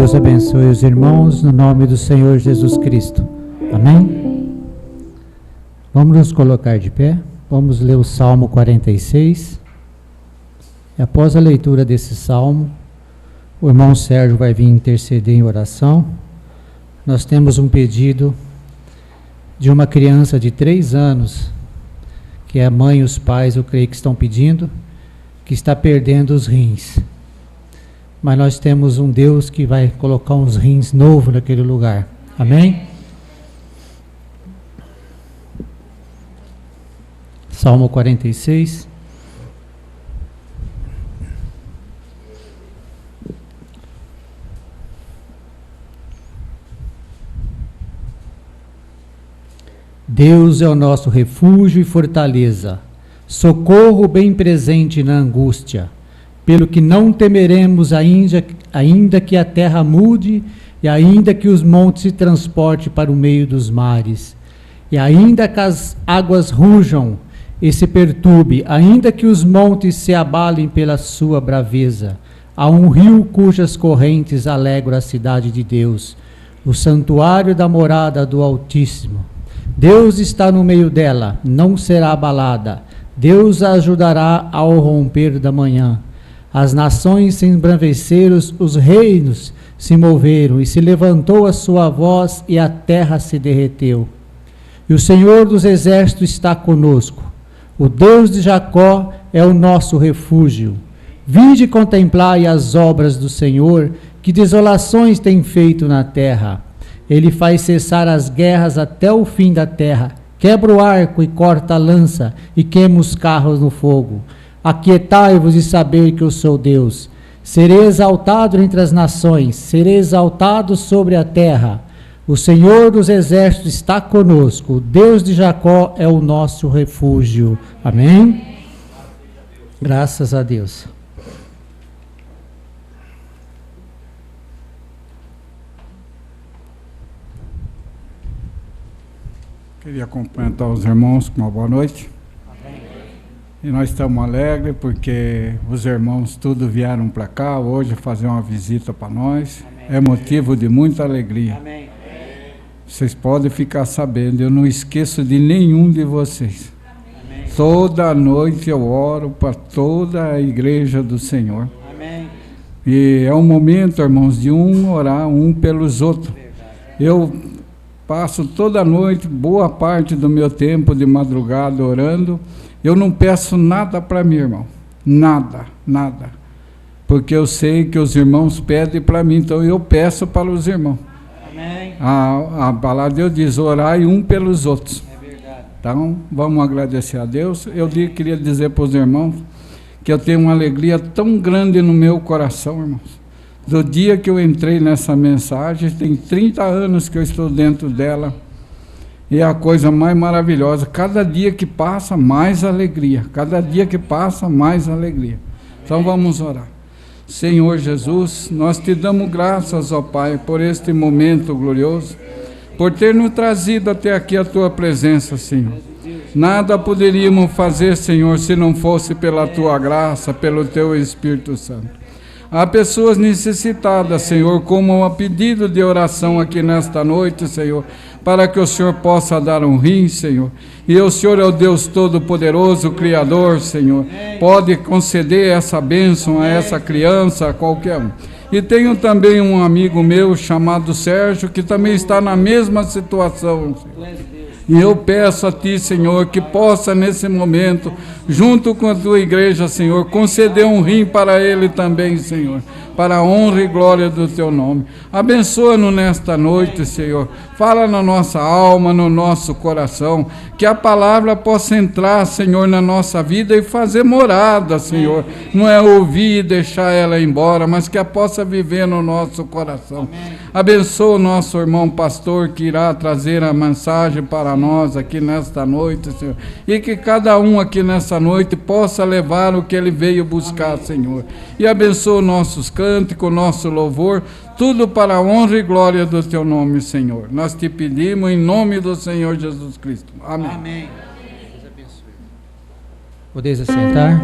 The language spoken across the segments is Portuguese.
Deus abençoe os irmãos no nome do Senhor Jesus Cristo. Amém? Vamos nos colocar de pé. Vamos ler o Salmo 46. E após a leitura desse salmo, o irmão Sérgio vai vir interceder em oração. Nós temos um pedido de uma criança de 3 anos, que a mãe e os pais, eu creio que estão pedindo, que está perdendo os rins. Mas nós temos um Deus que vai colocar uns rins novos naquele lugar. Amém? Salmo 46. Deus é o nosso refúgio e fortaleza, socorro bem presente na angústia. Pelo que não temeremos ainda que a terra mude, e ainda que os montes se transportem para o meio dos mares, e ainda que as águas rujam e se perturbe, ainda que os montes se abalem pela sua braveza. Há um rio cujas correntes alegram a cidade de Deus, o santuário da morada do Altíssimo. Deus está no meio dela, não será abalada. Deus a ajudará ao romper da manhã. As nações se embraveceram, os reinos se moveram, e se levantou a sua voz, e a terra se derreteu. E o Senhor dos exércitos está conosco. O Deus de Jacó é o nosso refúgio. Vinde contemplai as obras do Senhor, que desolações tem feito na terra. Ele faz cessar as guerras até o fim da terra. Quebra o arco e corta a lança, e queima os carros no fogo. Aquietai-vos e sabei que eu sou Deus. Serei exaltado entre as nações, serei exaltado sobre a terra. O Senhor dos exércitos está conosco, o Deus de Jacó é o nosso refúgio. Amém? Graças a Deus. Queria cumprimentar os irmãos com uma boa noite. E nós estamos alegres porque os irmãos tudo vieram para cá hoje fazer uma visita para nós. Amém. É motivo de muita alegria. Amém. Vocês podem ficar sabendo, eu não esqueço de nenhum de vocês. Amém. Toda noite eu oro para toda a igreja do Senhor. Amém. E é um momento, irmãos, de orar um pelos outros. Eu passo toda noite, boa parte do meu tempo de madrugada orando. Eu não peço nada para mim, irmão. Nada. Porque eu sei que os irmãos pedem para mim, então eu peço para os irmãos. Amém. A palavra de Deus diz, orai um pelos outros. É verdade. Então, vamos agradecer a Deus. Eu queria dizer para os irmãos que eu tenho uma alegria tão grande no meu coração, irmãos. Do dia que eu entrei nessa mensagem, tem 30 anos que eu estou dentro dela. E é a coisa mais maravilhosa. Cada dia que passa, mais alegria. Cada dia que passa, mais alegria. Então vamos orar. Senhor Jesus, nós te damos graças, ó Pai, por este momento glorioso, por ter nos trazido até aqui a tua presença, Senhor. Nada poderíamos fazer, Senhor, se não fosse pela tua graça, pelo teu Espírito Santo. Há pessoas necessitadas, Senhor, como a pedido de oração aqui nesta noite, Senhor, para que o Senhor possa dar um rim, Senhor. E o Senhor é o Deus Todo-Poderoso, Criador, Senhor. Pode conceder essa bênção a essa criança, a qualquer um. E tenho também um amigo meu chamado Sérgio, que também está na mesma situação, Senhor. E eu peço a Ti, Senhor, que possa nesse momento, junto com a Tua igreja, Senhor, conceder um rim para ele também, Senhor, para a honra e glória do Teu nome. Abençoa-nos nesta noite, Senhor. Fala na nossa alma, no nosso coração, que a palavra possa entrar, Senhor, na nossa vida e fazer morada, Senhor. Não é ouvir e deixar ela embora, mas que a possa viver no nosso coração. Abençoa o nosso irmão pastor que irá trazer a mensagem para nós aqui nesta noite, Senhor. E que cada um aqui nessa noite possa levar o que ele veio buscar, Senhor. E abençoa nossos cânticos, nosso louvor, tudo para a honra e glória do Teu nome, Senhor. Nós te pedimos em nome do Senhor Jesus Cristo. Amém. Amém. Deus abençoe. Podeis assentar.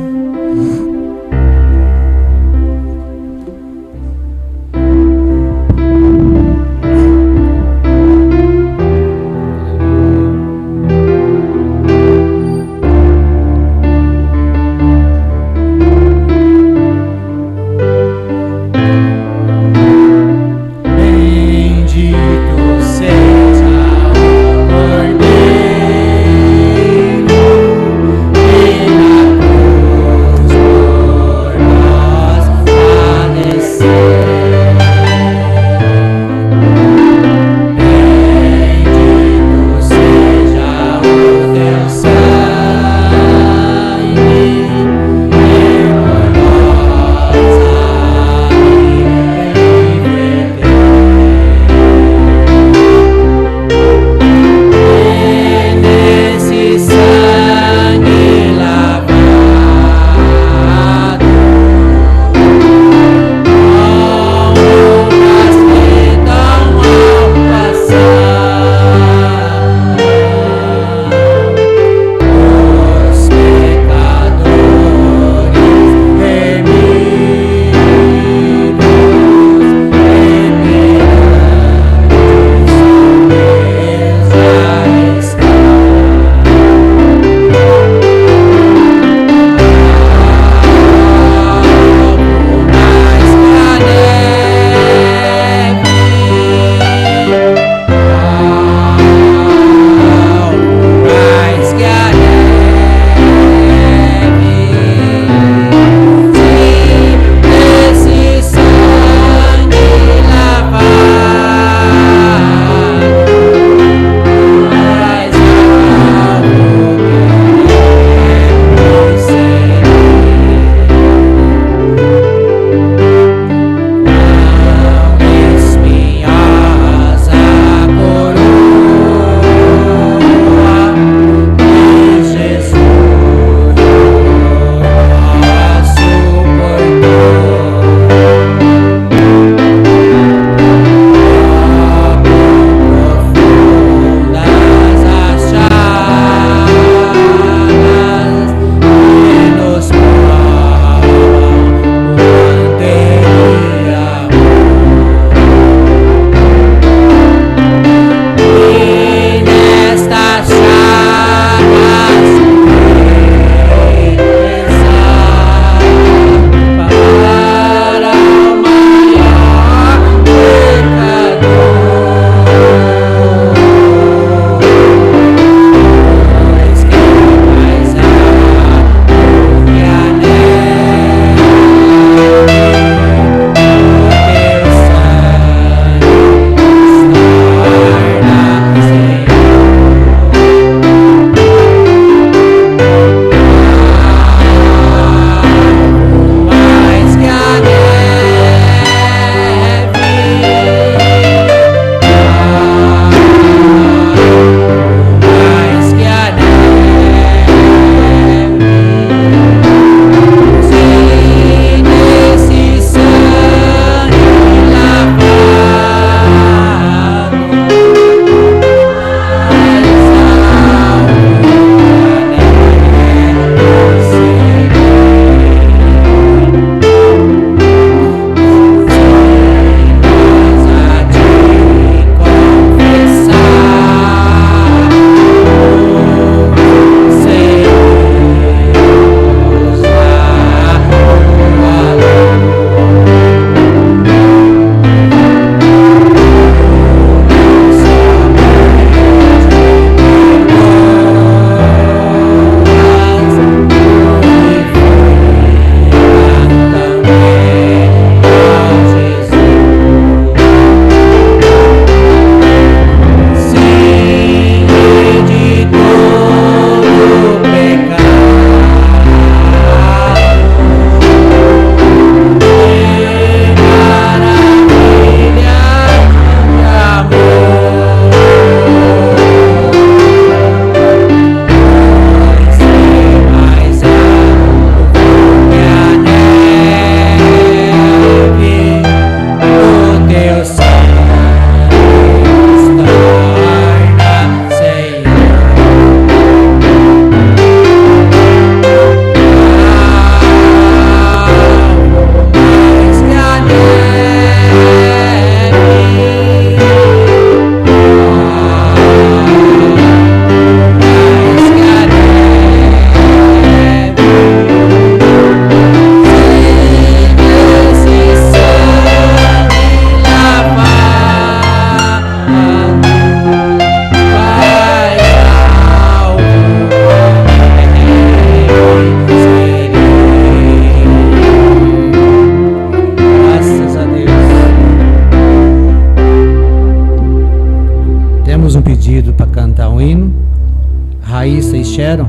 Raíssa e Sharon.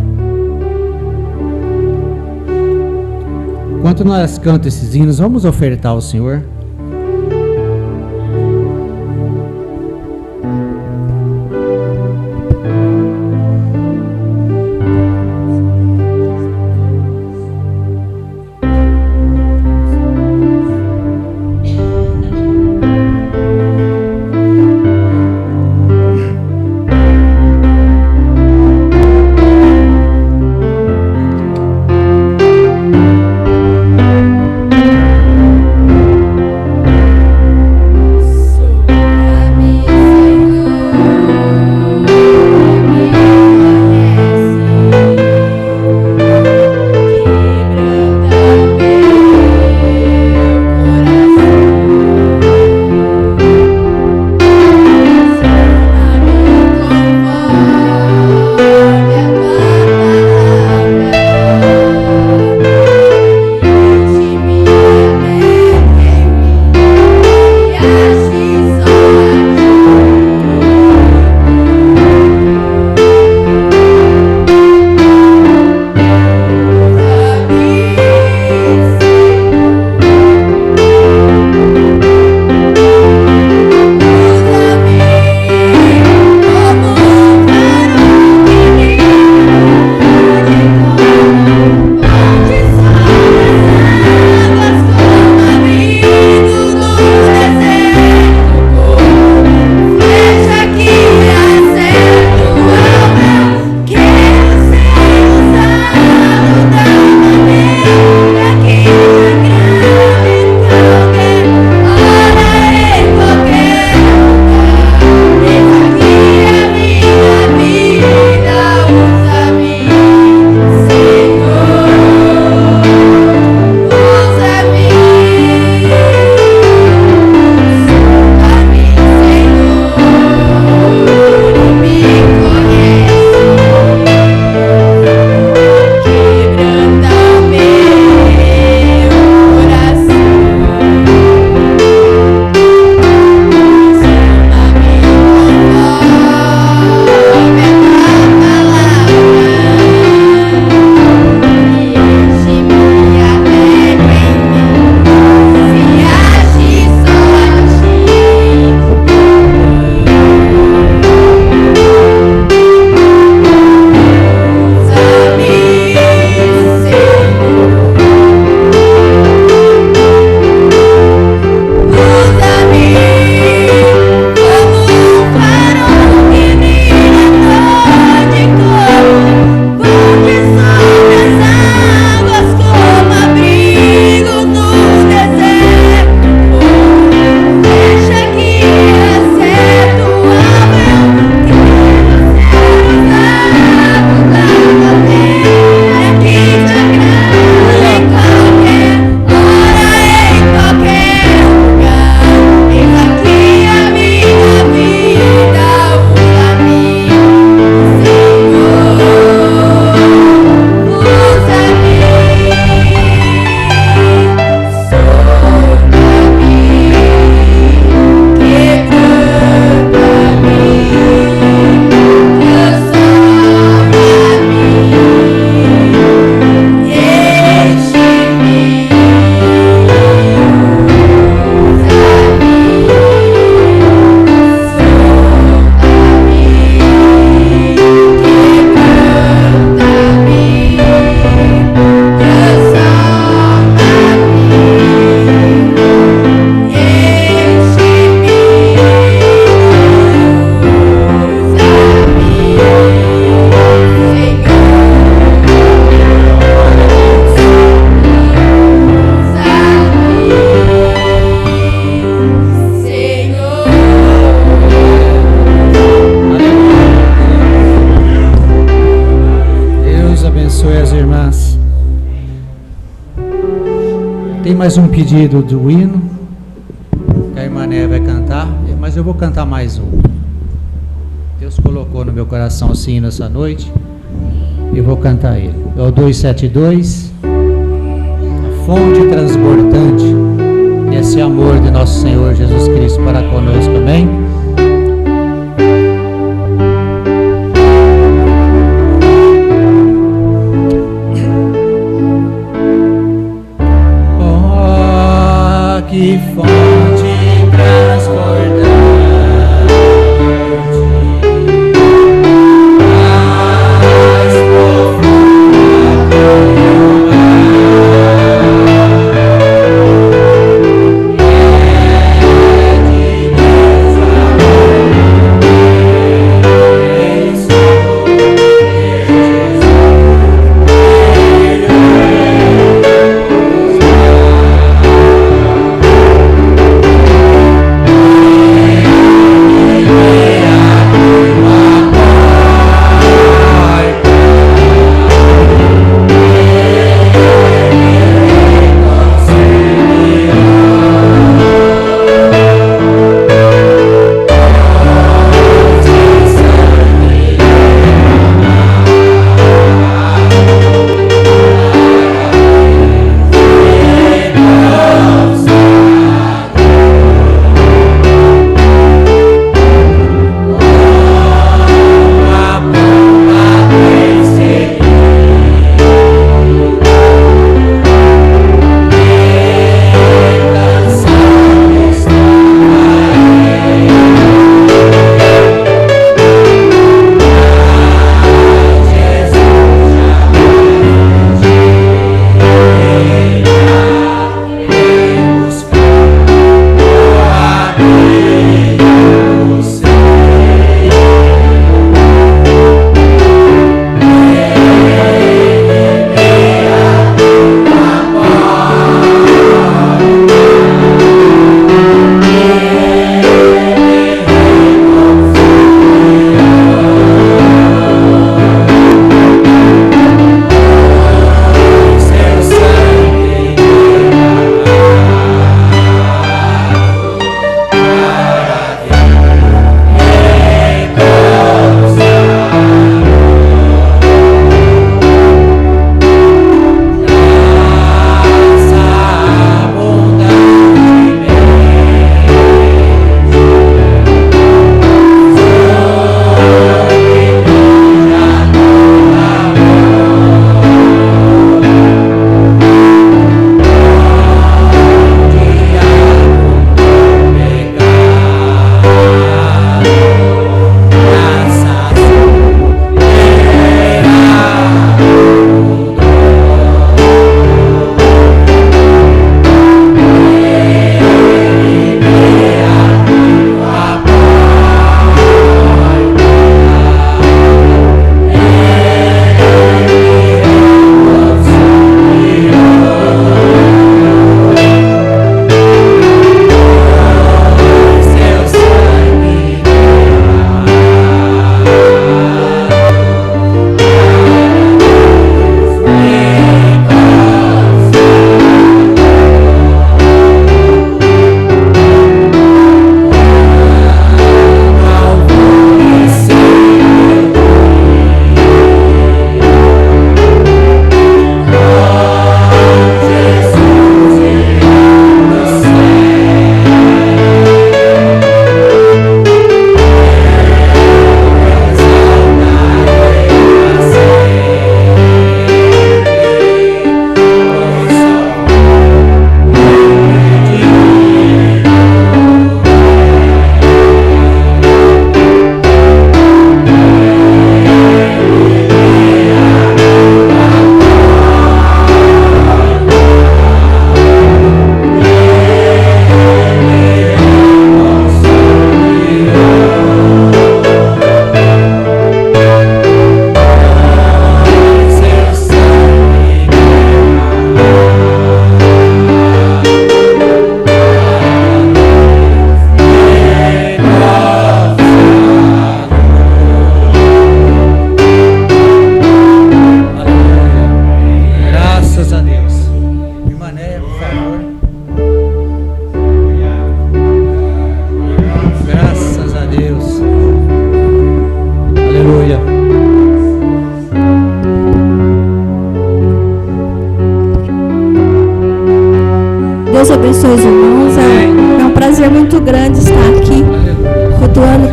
Enquanto nós cantamos esses hinos, vamos ofertar ao Senhor. Mais um pedido do hino que a irmã Né vai cantar, mas Mas eu vou cantar mais um. Deus colocou no meu coração assim nessa noite. E vou cantar ele. É o 272. A fonte transbordante. Esse amor de nosso Senhor Jesus Cristo para conosco. Amém? Oh, que fonte transbordante. É de Deus.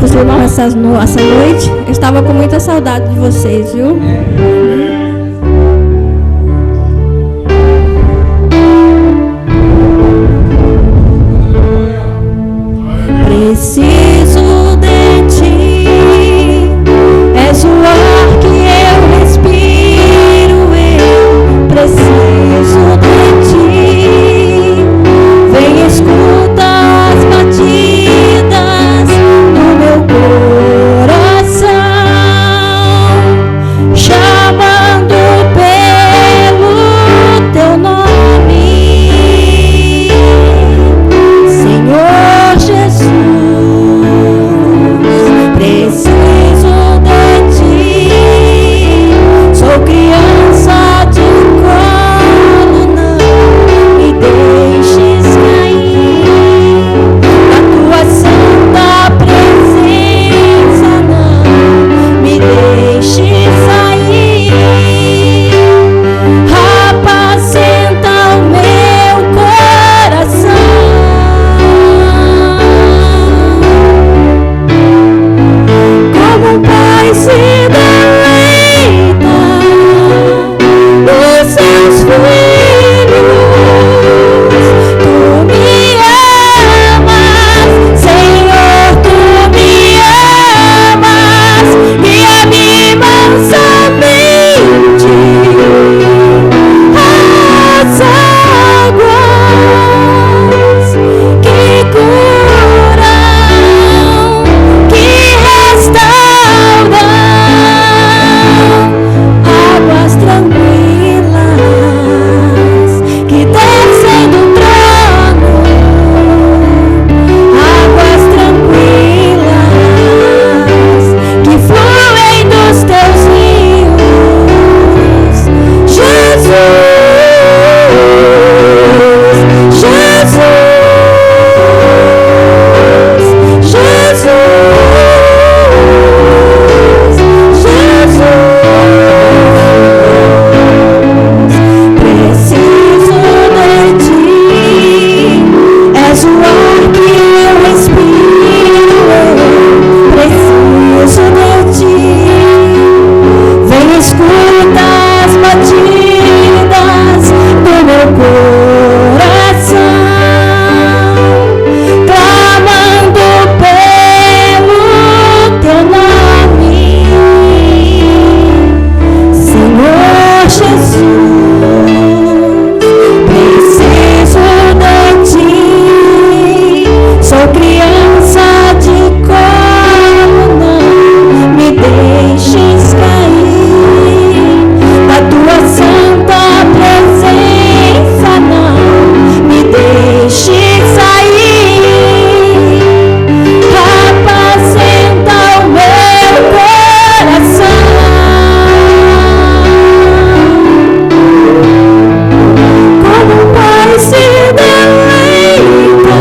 pros irmãos essa noite. Eu estava com muita saudade de vocês, viu? Preciso de ti, és o ar que eu respiro, eu preciso de ti. Vem, escuta as batidas do meu coração, chamando pelo teu nome, Senhor Jesus. Preciso de ti, sou criança de colo, não me deixes cair na tua santa presença, não me deixes sair. Apacenta o meu coração, como um pai se deleita nos seus filhos. Tu me amas, Senhor, tu me amas, guia-me mansamente às águas que curam, que restauram, águas tranquilas que descem do trono, águas tranquilas que fluem dos teus rios. Jesus, Jesus, Jesus, Jesus. Preciso de ti, és o ar que eu respiro, eu preciso de ti. Vem, escuta as batidas do meu coração, clamando pelo teu nome, Senhor Jesus. Preciso de ti, sou criança de colo, não me deixes cair na tua santa presença, não me deixes sair. Apacenta o meu coração, como um pai se deleita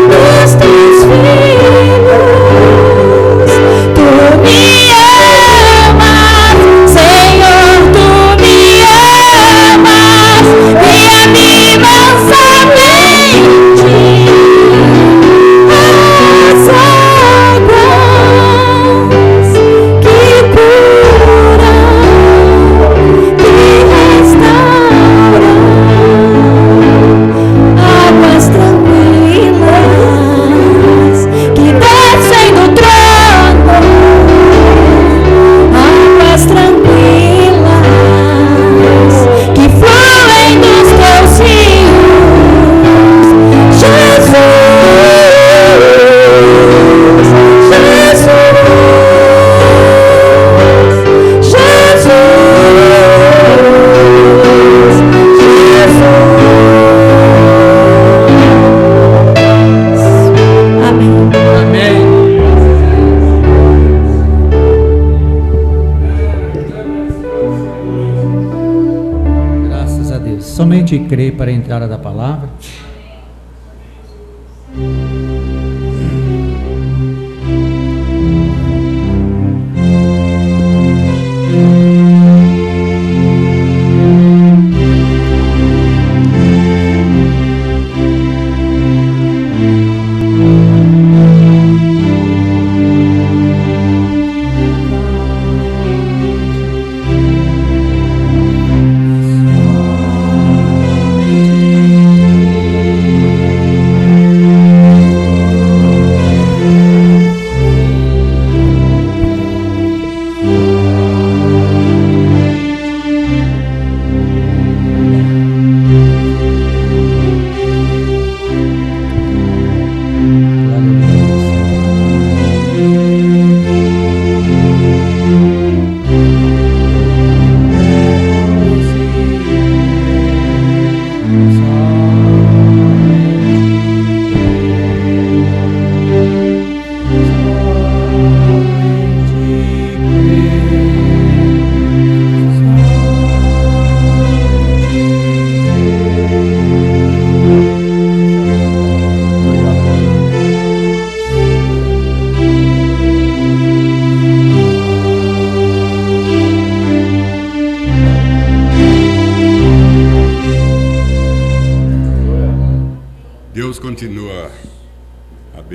nos teus filhos. Tu me amas, Senhor, tu me amas, guia-me mansamente às águas que curam, que restauram, águas tranquilas que descem do trono, águas tranquilas que fluem dos teus rios. Jesus, Jesus, Jesus, Jesus. Amém. Amém. Graças a Deus. Somente crê para a entrada da palavra.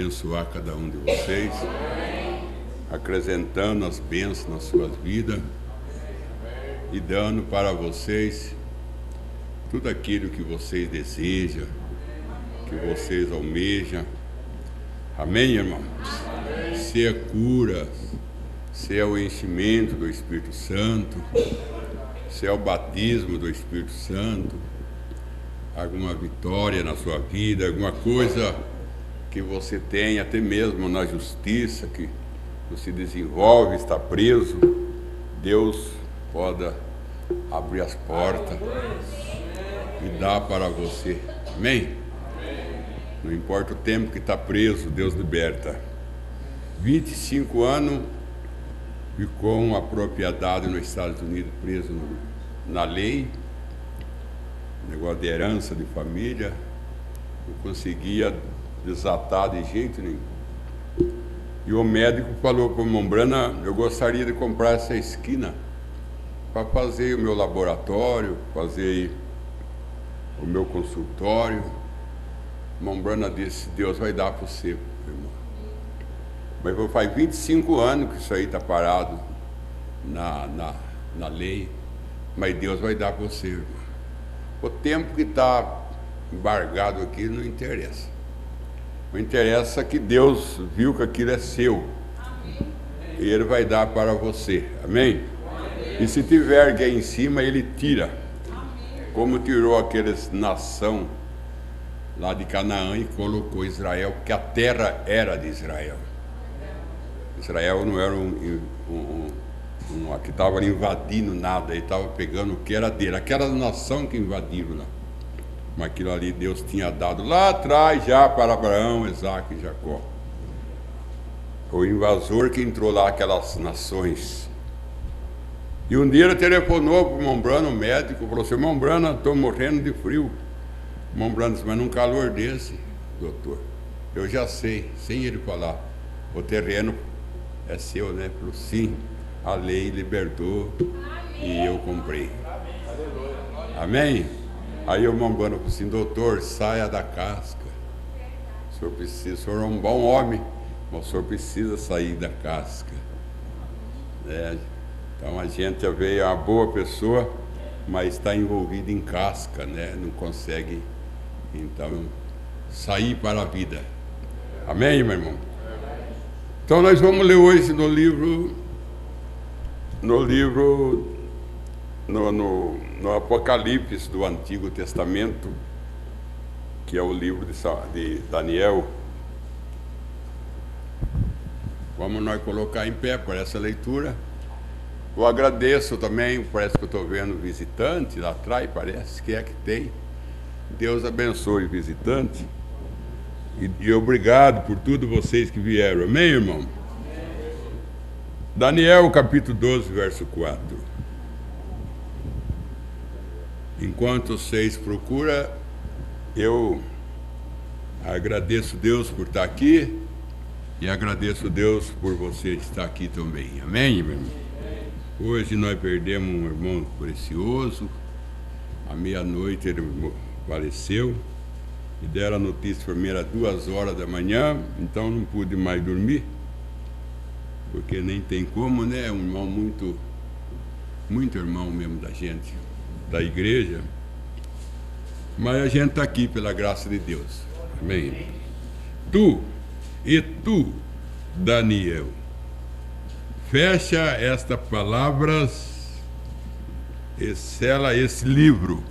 abençoar cada um de vocês, acrescentando as bênçãos nas suas vidas e dando para vocês tudo aquilo que vocês desejam, que vocês almejam. Amém, irmãos? Se é cura, se é o enchimento do Espírito Santo, se é o batismo do Espírito Santo, alguma vitória na sua vida, alguma coisa que você tem, até mesmo na justiça, que você desenvolve, está preso, Deus pode abrir as portas e dar para você. Amém? Não importa o tempo que está preso, Deus liberta. 25 anos ficou uma propriedade nos Estados Unidos preso na lei, negócio de herança de família, não conseguia desatar de jeito nenhum. E o médico falou para o Mombrana: eu gostaria de comprar essa esquina para fazer o meu laboratório, fazer o meu consultório. Mombrana disse: Deus vai dar para você, irmão. Mas faz 25 anos que isso aí está parado na lei, mas Deus vai dar para você, irmão. O tempo que está embargado aqui não interessa. Não interessa que Deus viu que aquilo é seu. Amém. E Ele vai dar para você. Amém? Amém. E se tiver alguém em cima, Ele tira. Amém. Como tirou aqueles nação lá de Canaã e colocou Israel, porque a terra era de Israel. Israel não era que estava invadindo nada, ele estava pegando o que era dele, aquela nação que invadiram lá. Mas aquilo ali Deus tinha dado lá atrás já para Abraão, Isaque e Jacó. O invasor que entrou lá, aquelas nações. E um dia ele telefonou para o Mombrana, o médico, falou assim: Mombrana, estou morrendo de frio. O Mombrana disse: mas num calor desse, doutor, eu já sei, sem ele falar, o terreno é seu, né? Falou: sim, a lei libertou. Amém. E eu comprei. Amém? Aí o Mombrana falou assim: doutor, saia da casca. O senhor é um bom homem, mas o senhor precisa sair da casca. Então a gente vê uma boa pessoa, mas está envolvido em casca, né? Não consegue, então, sair para a vida. Amém, meu irmão? Então nós vamos ler hoje no Apocalipse do Antigo Testamento, que é o livro de Daniel. Vamos nós colocar em pé para essa leitura. Eu agradeço também, parece que eu estou vendo visitante lá atrás, parece que tem. Deus abençoe o visitante. E obrigado por tudo vocês que vieram. Amém, irmão? Daniel, capítulo 12, verso 4. Enquanto vocês procuram, eu agradeço Deus por estar aqui e agradeço Deus por você estar aqui também. Amém, meu irmão? Hoje nós perdemos um irmão precioso. À meia-noite ele faleceu. E deram a notícia para mim, era 2 horas da manhã, então não pude mais dormir, porque nem tem como, né? É um irmão muito irmão mesmo da gente, da igreja. Mas a gente está aqui pela graça de Deus. Amém? Tu, Daniel, fecha estas palavras e sela esse livro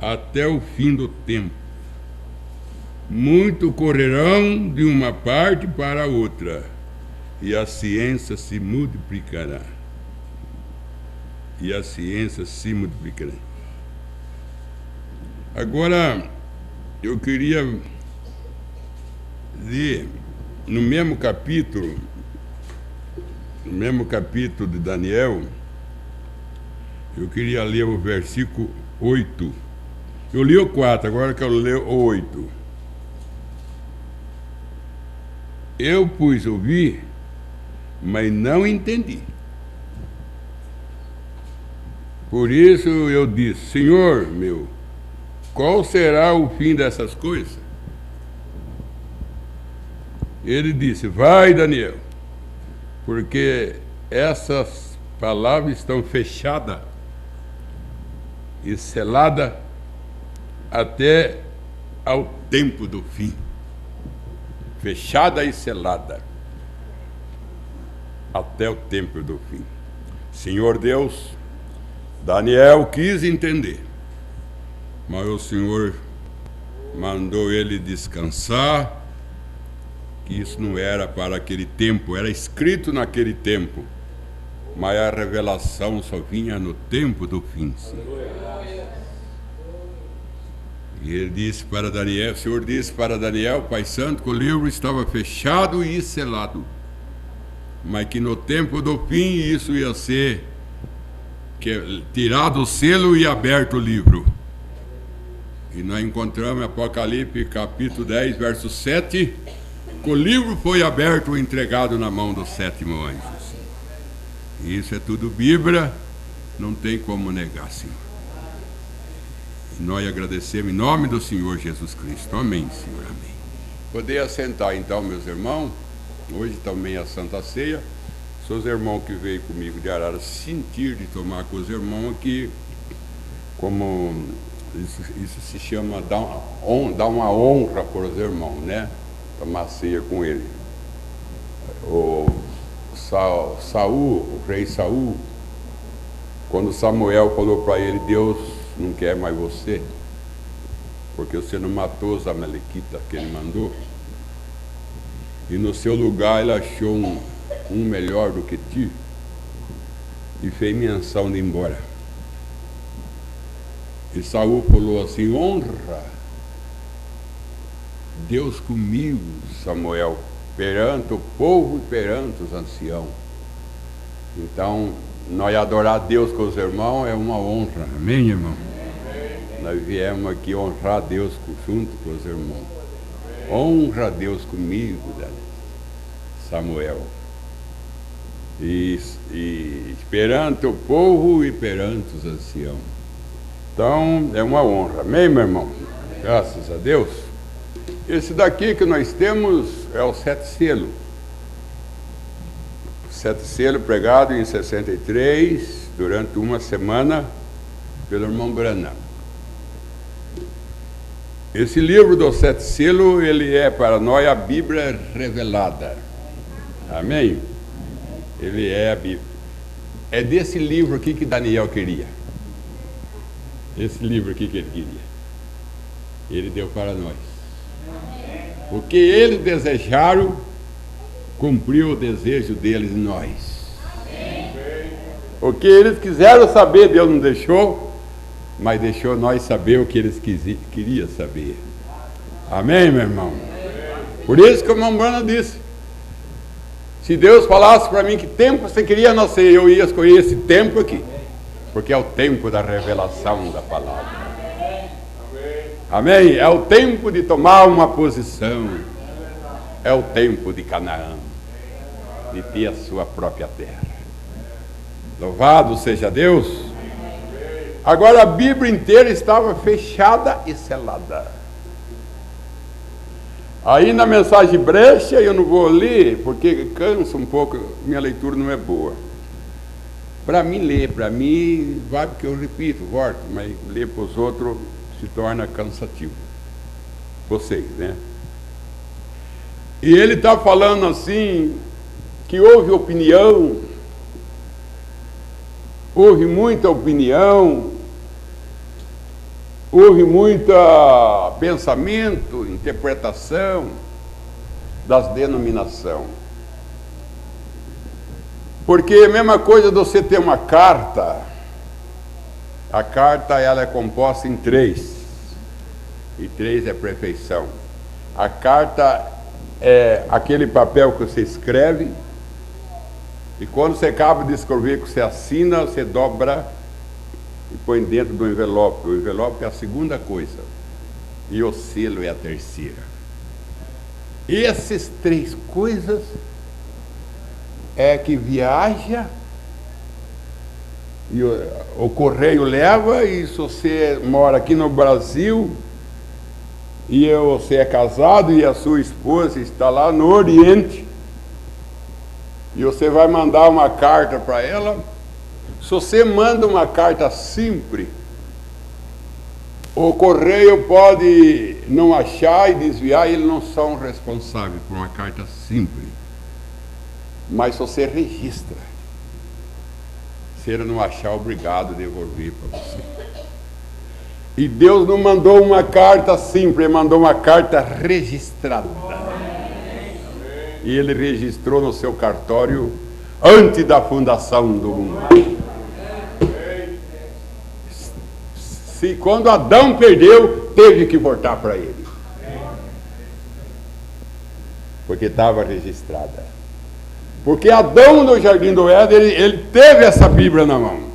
até o fim do tempo. Muito correrão de uma parte para a outra, e a ciência se multiplicará. Agora, eu queria ler no mesmo capítulo de Daniel, eu queria ler o versículo 8. Eu li o 4, agora quero ler o 8. Eu pus ouvir, mas não entendi. Por isso eu disse: Senhor meu, qual será o fim dessas coisas? ele disse: vai, Daniel, porque essas palavras estão fechadas e seladas até ao tempo do fim. Fechada e selada até o tempo do fim. Senhor Deus, Daniel quis entender, mas o Senhor mandou ele descansar, que isso não era para aquele tempo, era escrito naquele tempo, mas a revelação só vinha no tempo do fim. E ele disse para Daniel, o Senhor disse para Daniel, Pai Santo, que o livro estava fechado e selado, mas que no tempo do fim isso ia ser tirado o selo e aberto o livro. E nós encontramos em Apocalipse capítulo 10, verso 7, que o livro foi aberto e entregado na mão do 7º anjo. E isso é tudo Bíblia, não tem como negar, Senhor. E nós agradecemos em nome do Senhor Jesus Cristo. Amém, Senhor, amém. Poder assentar então, meus irmãos. Hoje também a Santa Ceia. Seus irmãos que veio comigo de Arara sentir de tomar com os irmãos aqui, como isso se chama dar uma honra para os irmãos, né? Tomar ceia com ele. O rei Saul, quando Samuel falou para ele: Deus não quer mais você, porque você não matou os amalequitas que ele mandou, e no seu lugar ele achou um melhor do que ti, e fez menção de ir embora. E Saul falou assim: honra Deus comigo, Samuel, perante o povo e perante os anciãos. Então, nós adorar Deus com os irmãos é uma honra. Amém, irmão? Amém. Nós viemos aqui honrar Deus junto com os irmãos. Honra Deus comigo, Samuel. E perante o povo e perante os anciãos. Então, é uma honra. Amém, meu irmão? Graças a Deus. Esse daqui que nós temos é o 7 selo. 7 selo pregado em 63, durante uma semana, pelo irmão Branham. Esse livro do 7 selo, ele é para nós a Bíblia revelada. Amém? Ele é a Bíblia. É desse livro aqui que Daniel queria. Esse livro aqui que ele queria. Ele deu para nós. O que eles desejaram, cumpriu o desejo deles em nós. O que eles quiseram saber, Deus não deixou, mas deixou nós saber o que eles queriam saber. Amém, meu irmão? Por isso que o irmão Branham disse: se Deus falasse para mim que tempo você queria nascer, eu ia escolher esse tempo aqui, porque é o tempo da revelação da palavra. Amém? É o tempo de tomar uma posição. É o tempo de Canaã, de ter a sua própria terra. Louvado seja Deus. Agora a Bíblia inteira estava fechada e selada. Aí na mensagem brecha, eu não vou ler, porque cansa um pouco, minha leitura não é boa. Para mim ler, para mim, vai porque eu repito, volto, mas ler para os outros se torna cansativo. Vocês, né? E ele está falando assim, que houve opinião, houve muita opinião, houve muito pensamento, interpretação das denominações. Porque a mesma coisa de você ter uma carta, a carta ela é composta em 3, e 3 é perfeição. A carta é aquele papel que você escreve, e quando você acaba de escrever, que você assina, você dobra e põe dentro do envelope. O envelope é a segunda coisa, e o selo é a terceira. E essas 3 coisas é que viaja, e o correio leva, e se você mora aqui no Brasil, e você é casado e a sua esposa está lá no Oriente, e você vai mandar uma carta para ela. Se você manda uma carta simples, o correio pode não achar e desviar, e eles não são responsáveis por uma carta simples. Mas se você registra, se ele não achar, obrigado a devolver para você. E Deus não mandou uma carta simples, Ele mandou uma carta registrada. E Ele registrou no seu cartório antes da fundação do mundo. Se quando Adão perdeu, teve que voltar para ele. Porque estava registrada. Porque Adão no Jardim do Éden, ele teve essa Bíblia na mão.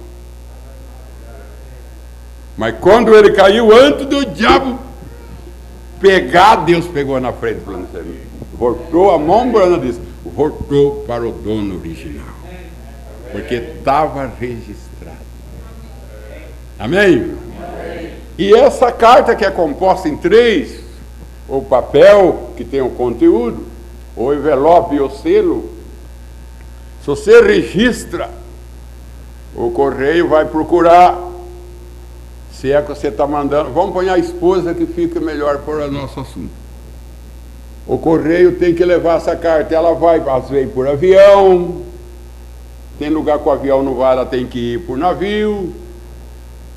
Mas quando ele caiu, antes do diabo pegar, Deus pegou na frente. Voltou a mão, Brana disse, voltou para o dono original. Porque estava registrado. Amém? E essa carta, que é composta em 3, o papel que tem o conteúdo, o envelope e o selo, se você registra, o correio vai procurar, se é que você está mandando, vamos pôr a esposa que fica melhor para o nosso assunto. O correio tem que levar essa carta, ela vai, às vezes, por avião, tem lugar que o avião não vai, ela tem que ir por navio,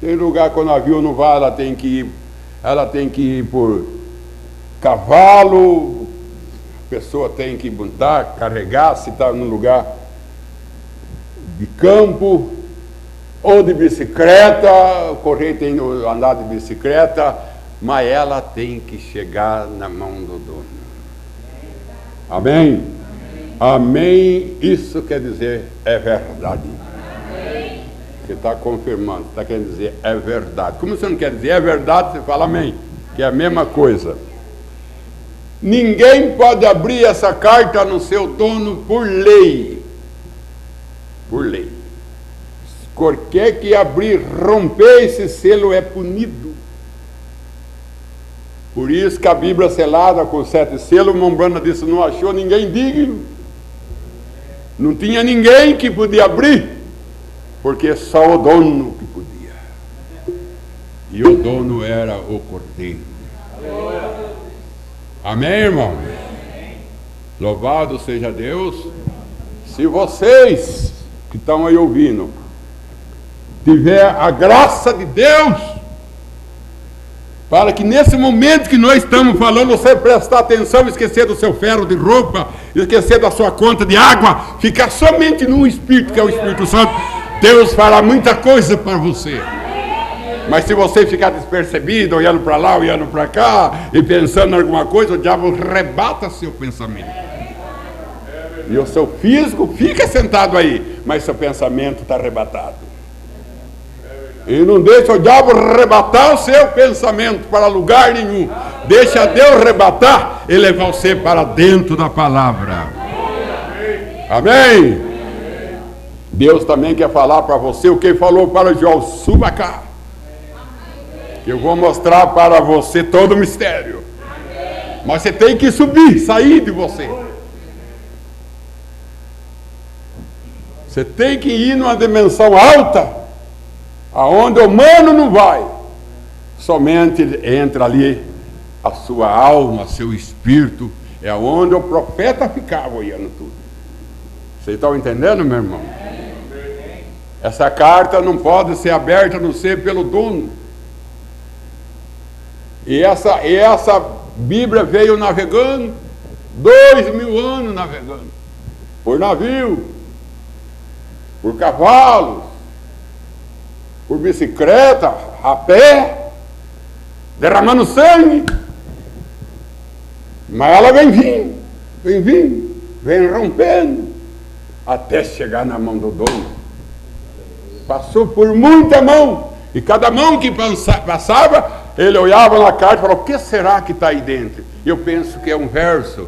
tem lugar que o navio não vai, ela tem que ir por cavalo, a pessoa tem que montar, carregar, se está num lugar de campo, ou de bicicleta, o correio tem que andar de bicicleta, mas ela tem que chegar na mão do dono. Amém? Amém, isso quer dizer é verdade. Você está confirmando, está querendo dizer é verdade. Como você não quer dizer é verdade, você fala amém, que é a mesma coisa. Ninguém pode abrir essa carta no seu dono por lei. Por lei. Qualquer que abrir, romper esse selo é punido. Por isso que a Bíblia selada com 7 selos, Mombrana disse, não achou ninguém digno. Não tinha ninguém que podia abrir. Porque só o dono que podia. E o dono era o Cordeiro. Amém, irmão? Louvado seja Deus. Se vocês que estão aí ouvindo tiver a graça de Deus, para que nesse momento que nós estamos falando, você prestar atenção, esquecer do seu ferro de roupa, esquecer da sua conta de água, ficar somente no Espírito, que é o Espírito Santo, Deus fará muita coisa para você. Mas se você ficar despercebido, olhando para lá, olhando para cá, e pensando em alguma coisa, o diabo arrebata seu pensamento. E o seu físico fica sentado aí, mas seu pensamento está arrebatado. E não deixa o diabo arrebatar o seu pensamento para lugar nenhum. Deixa Deus arrebatar e levar você para dentro da palavra. Amém? Deus também quer falar para você o que ele falou para João. Suba cá. Eu vou mostrar para você todo o mistério. Mas você tem que subir, sair de você. Você tem que ir numa dimensão alta, aonde o humano não vai. Somente entra ali a sua alma, seu espírito, é onde o profeta ficava olhando tudo. Vocês estão entendendo, meu irmão? Essa carta não pode ser aberta a não ser pelo dono. E essa Bíblia veio navegando, 2000 anos navegando, por navio, por cavalos, por bicicleta, a pé, derramando sangue. Mas ela vem vindo, vem rompendo, até chegar na mão do dono. Passou por muita mão, e cada mão que passava, ele olhava na carta e falava, o que será que está aí dentro? Eu penso que é um verso,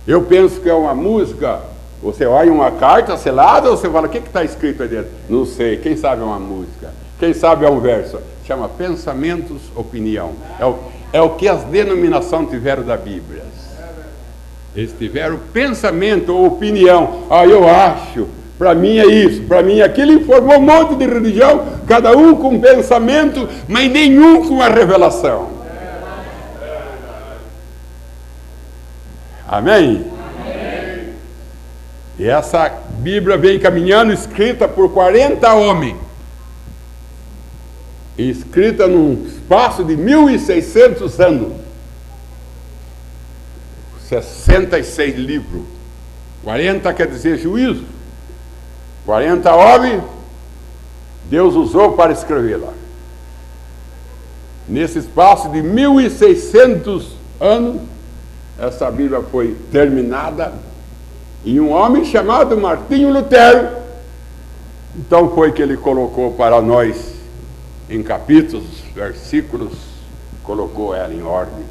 eu penso que é uma música. Você olha uma carta selada, você fala, o que está escrito aí dentro? Não sei, quem sabe é uma música, quem sabe é um verso. Chama Pensamentos, Opinião. é o que as denominações tiveram da Bíblia. Eles tiveram pensamento ou opinião. Eu acho, para mim é isso, para mim é aquilo, e formou um monte de religião, cada um com pensamento, mas nenhum com a revelação. Amém? Amém. E essa Bíblia vem caminhando, escrita por 40 homens, escrita num espaço de 1.600 anos, 66 livros, 40 quer dizer juízo, 40 homens Deus usou para escrevê-la. Nesse espaço de 1.600 anos, essa Bíblia foi terminada, e um homem chamado Martinho Lutero, então foi que ele colocou para nós em capítulos, versículos, colocou ela em ordem.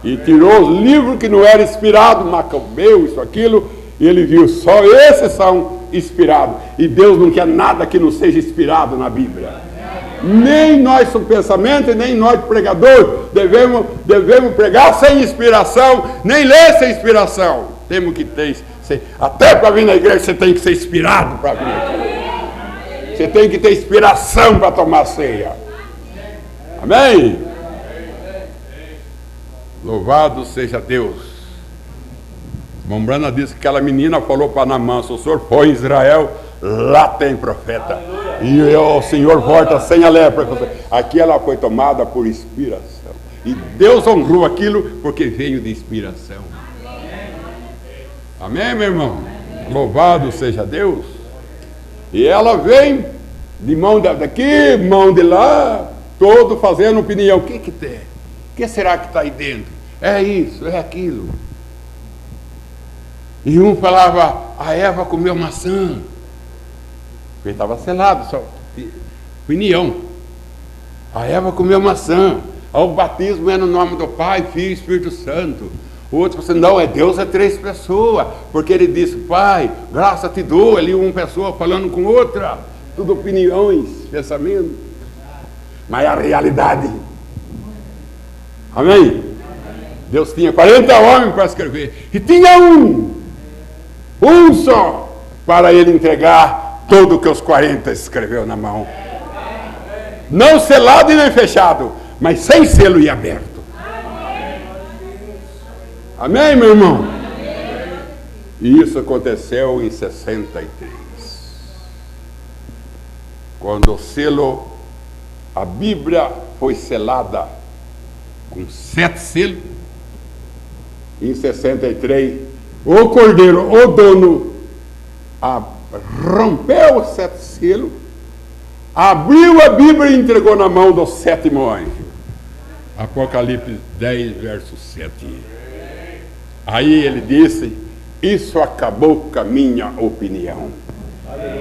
E tirou os livros que não eram inspirados, Macabeu, isso, aquilo, e ele viu, só esses são inspirados. E Deus não quer nada que não seja inspirado na Bíblia. Nem nós, o pensamento, nem nós, pregador, devemos pregar sem inspiração, nem ler sem inspiração. Temos que ter, até para vir na igreja você tem que ser inspirado para vir. Você tem que ter inspiração para tomar ceia. Amém? Louvado seja Deus. Mombrana disse que aquela menina falou para Naamã: se o senhor for em Israel, lá tem profeta. E o Senhor volta sem a lepra. Aqui ela foi tomada por inspiração. E Deus honrou aquilo porque veio de inspiração. Amém, meu irmão? Louvado seja Deus. E ela vem de mão daqui, mão de lá, todo fazendo opinião. O que tem? O que será que está aí dentro? É isso, é aquilo. E um falava: a Eva comeu maçã. Porque estava selado, só opinião. A Eva comeu maçã. O batismo é no nome do Pai, Filho e Espírito Santo. O outro falou assim: não, Deus é 3 pessoas. Porque ele disse: Pai, graça te dou. Ali uma pessoa falando com outra. Tudo opiniões, pensamento. Mas a realidade. Amém? Deus tinha 40 homens para escrever. E tinha um só, para ele entregar tudo que os 40 escreveu na mão. Não selado e nem fechado, mas sem selo e aberto. Amém, meu irmão? E isso aconteceu em 63. Quando o selo, a Bíblia foi selada com 7 selos. Em 63, o cordeiro, o dono, rompeu os 7 selos, abriu a Bíblia e entregou na mão do 7º anjo. Apocalipse 10, verso 7. Aí ele disse: isso acabou com a minha opinião.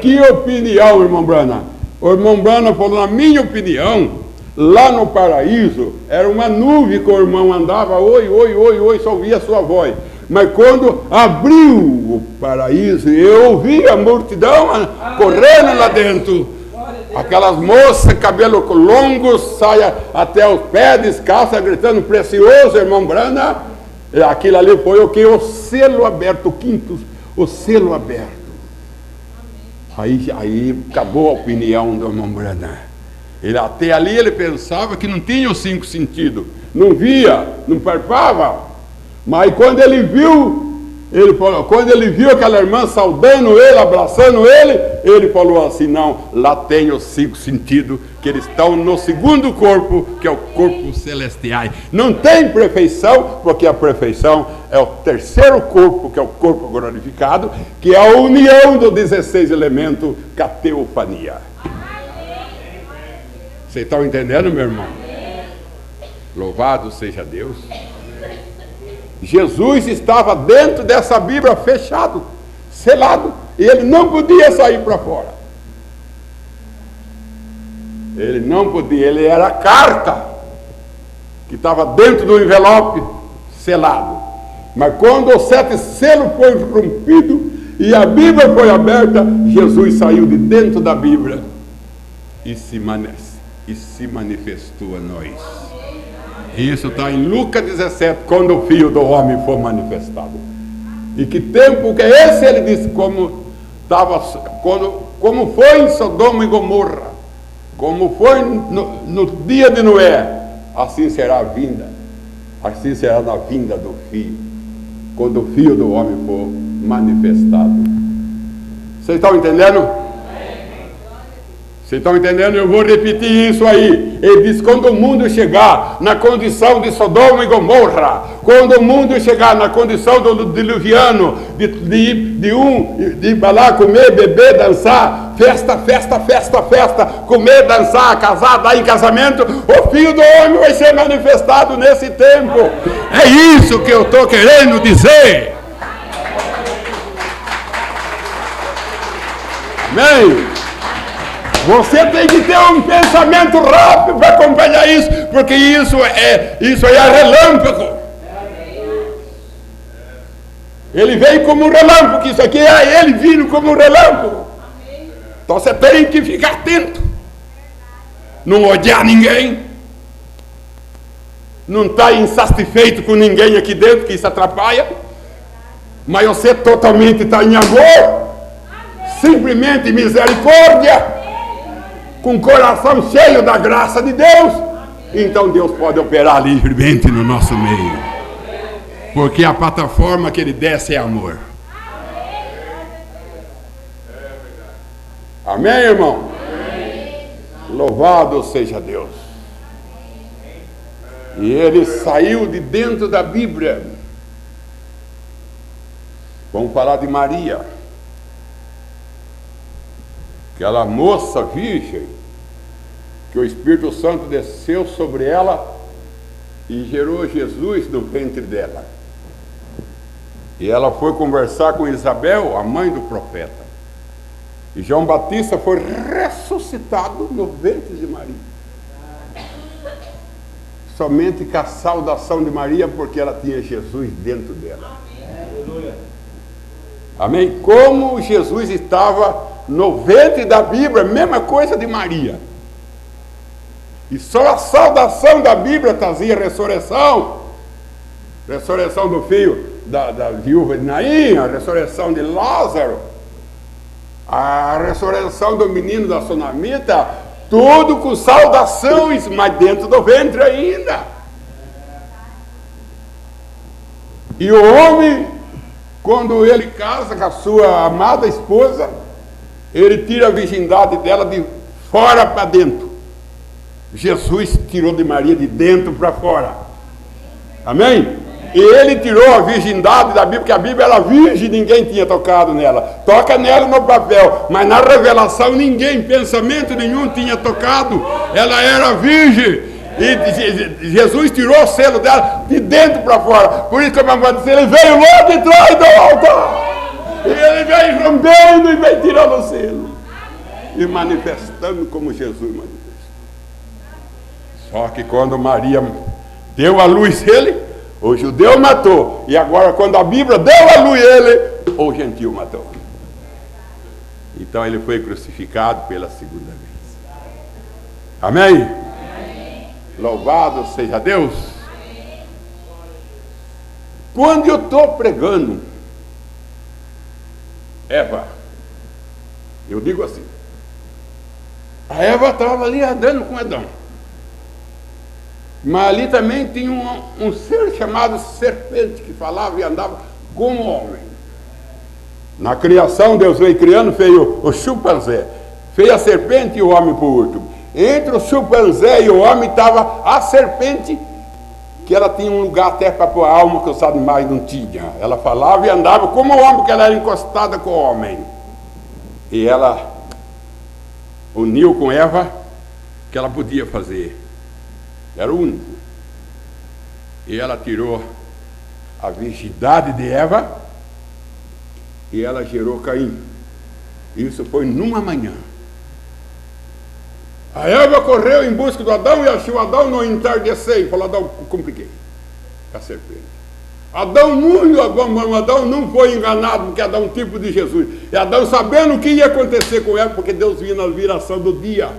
Que opinião, irmão Brana? O irmão Brana falou: na minha opinião, lá no paraíso, era uma nuvem que o irmão andava, oi, oi, oi, oi, só ouvia a sua voz. Mas quando abriu o paraíso, eu ouvi a multidão correndo lá dentro. Aquelas moças, cabelo longo, saia até os pés, descalça, gritando: precioso, irmão Brana. Aquilo ali foi o que? O selo aberto, o 5º, o selo aberto. Aí acabou a opinião do irmão Brana. Até ali ele pensava que não tinha os 5 sentidos, não via, não palpava. Mas quando ele viu, quando ele viu aquela irmã saudando ele, abraçando ele falou assim: não, lá tem os 5 sentidos, que eles estão no 2º corpo, que é o corpo celestial. Não tem perfeição, porque a perfeição é o 3º corpo, que é o corpo glorificado, que é a união dos 16 elementos, com a teofania. Vocês estão entendendo, meu irmão? Louvado seja Deus. Jesus estava dentro dessa Bíblia, fechado, selado, e ele não podia sair para fora. Ele não podia, ele era a carta que estava dentro do envelope, selado. Mas quando o 7 selo foi rompido e a Bíblia foi aberta, Jesus saiu de dentro da Bíblia e se manifestou a nós. Isso está em Lucas 17, quando o Filho do Homem for manifestado. E que tempo que é esse? Ele disse como foi em Sodoma e Gomorra, como foi no dia de Noé, assim será a vinda, assim será na vinda do Filho, quando o Filho do Homem for manifestado. Vocês estão entendendo? Vocês estão entendendo? Eu vou repetir isso aí. Ele diz: quando o mundo chegar na condição de Sodoma e Gomorra, quando o mundo chegar na condição do diluviano, de ir lá comer, beber, dançar, festa, comer, dançar, casar, dar em casamento, o Filho do Homem vai ser manifestado nesse tempo. É isso que eu estou querendo dizer. Amém? Você tem que ter um pensamento rápido para acompanhar isso, porque isso aí é relâmpago. Ele veio como um relâmpago, isso aqui é ele vindo como um relâmpago. Então você tem que ficar atento, não odiar ninguém, não estar insatisfeito com ninguém aqui dentro, que isso atrapalha, mas você totalmente está em amor, simplesmente misericórdia, com o coração cheio da graça de Deus. Então Deus pode operar livremente no nosso meio, porque a plataforma que Ele desce é amor. Amém, irmão? Louvado seja Deus. E ele saiu de dentro da Bíblia. Vamos falar de Maria, aquela moça virgem, que o Espírito Santo desceu sobre ela e gerou Jesus no ventre dela. E ela foi conversar com Isabel, a mãe do profeta. E João Batista foi ressuscitado no ventre de Maria. Somente com a saudação de Maria, porque ela tinha Jesus dentro dela. Amém? Como Jesus estava no ventre da Bíblia, mesma coisa de Maria. E só a saudação da Bíblia trazia ressurreição. Ressurreição do filho da viúva de Naim, a ressurreição de Lázaro, a ressurreição do menino da Sunamita, tudo com saudações, mas dentro do ventre ainda. E o homem, quando ele casa com a sua amada esposa, ele tira a virgindade dela de fora para dentro. Jesus tirou de Maria de dentro para fora. Amém? E ele tirou a virgindade da Bíblia, porque a Bíblia era virgem, ninguém tinha tocado nela. Toca nela no papel, mas na revelação ninguém, pensamento nenhum tinha tocado. Ela era virgem. E Jesus tirou o selo dela de dentro para fora. Por isso que a mamãe disse: ele veio lá de trás do altar. E ele veio rompendo e veio tirando o selo. E manifestando como Jesus manifestou. Só que quando Maria deu à luz ele, o judeu matou. E agora quando a Bíblia deu à luz ele, o gentil matou. Então ele foi crucificado pela segunda vez. Amém? Amém. Louvado seja Deus. Amém. Quando eu estou pregando, Eva, eu digo assim, a Eva estava ali andando com Adão. Mas ali também tinha um ser chamado serpente, que falava e andava como homem. Na criação, Deus veio criando, fez o chimpanzé, fez a serpente e o homem por último. Entre o chimpanzé e o homem estava a serpente, que ela tinha um lugar até para pôr a alma, que os animais não tinham. Ela falava e andava como o homem, porque ela era encostada com o homem. E ela uniu com Eva que ela podia fazer. Era o único. E ela tirou a virgindade de Eva e ela gerou Caim. Isso foi numa manhã. A Eva correu em busca do Adão e achou Adão no entardecer. E falou: Adão, compliquei com a serpente. Adão não foi enganado, porque Adão é um tipo de Jesus. E Adão sabendo o que ia acontecer com ela, porque Deus vinha na viração do dia.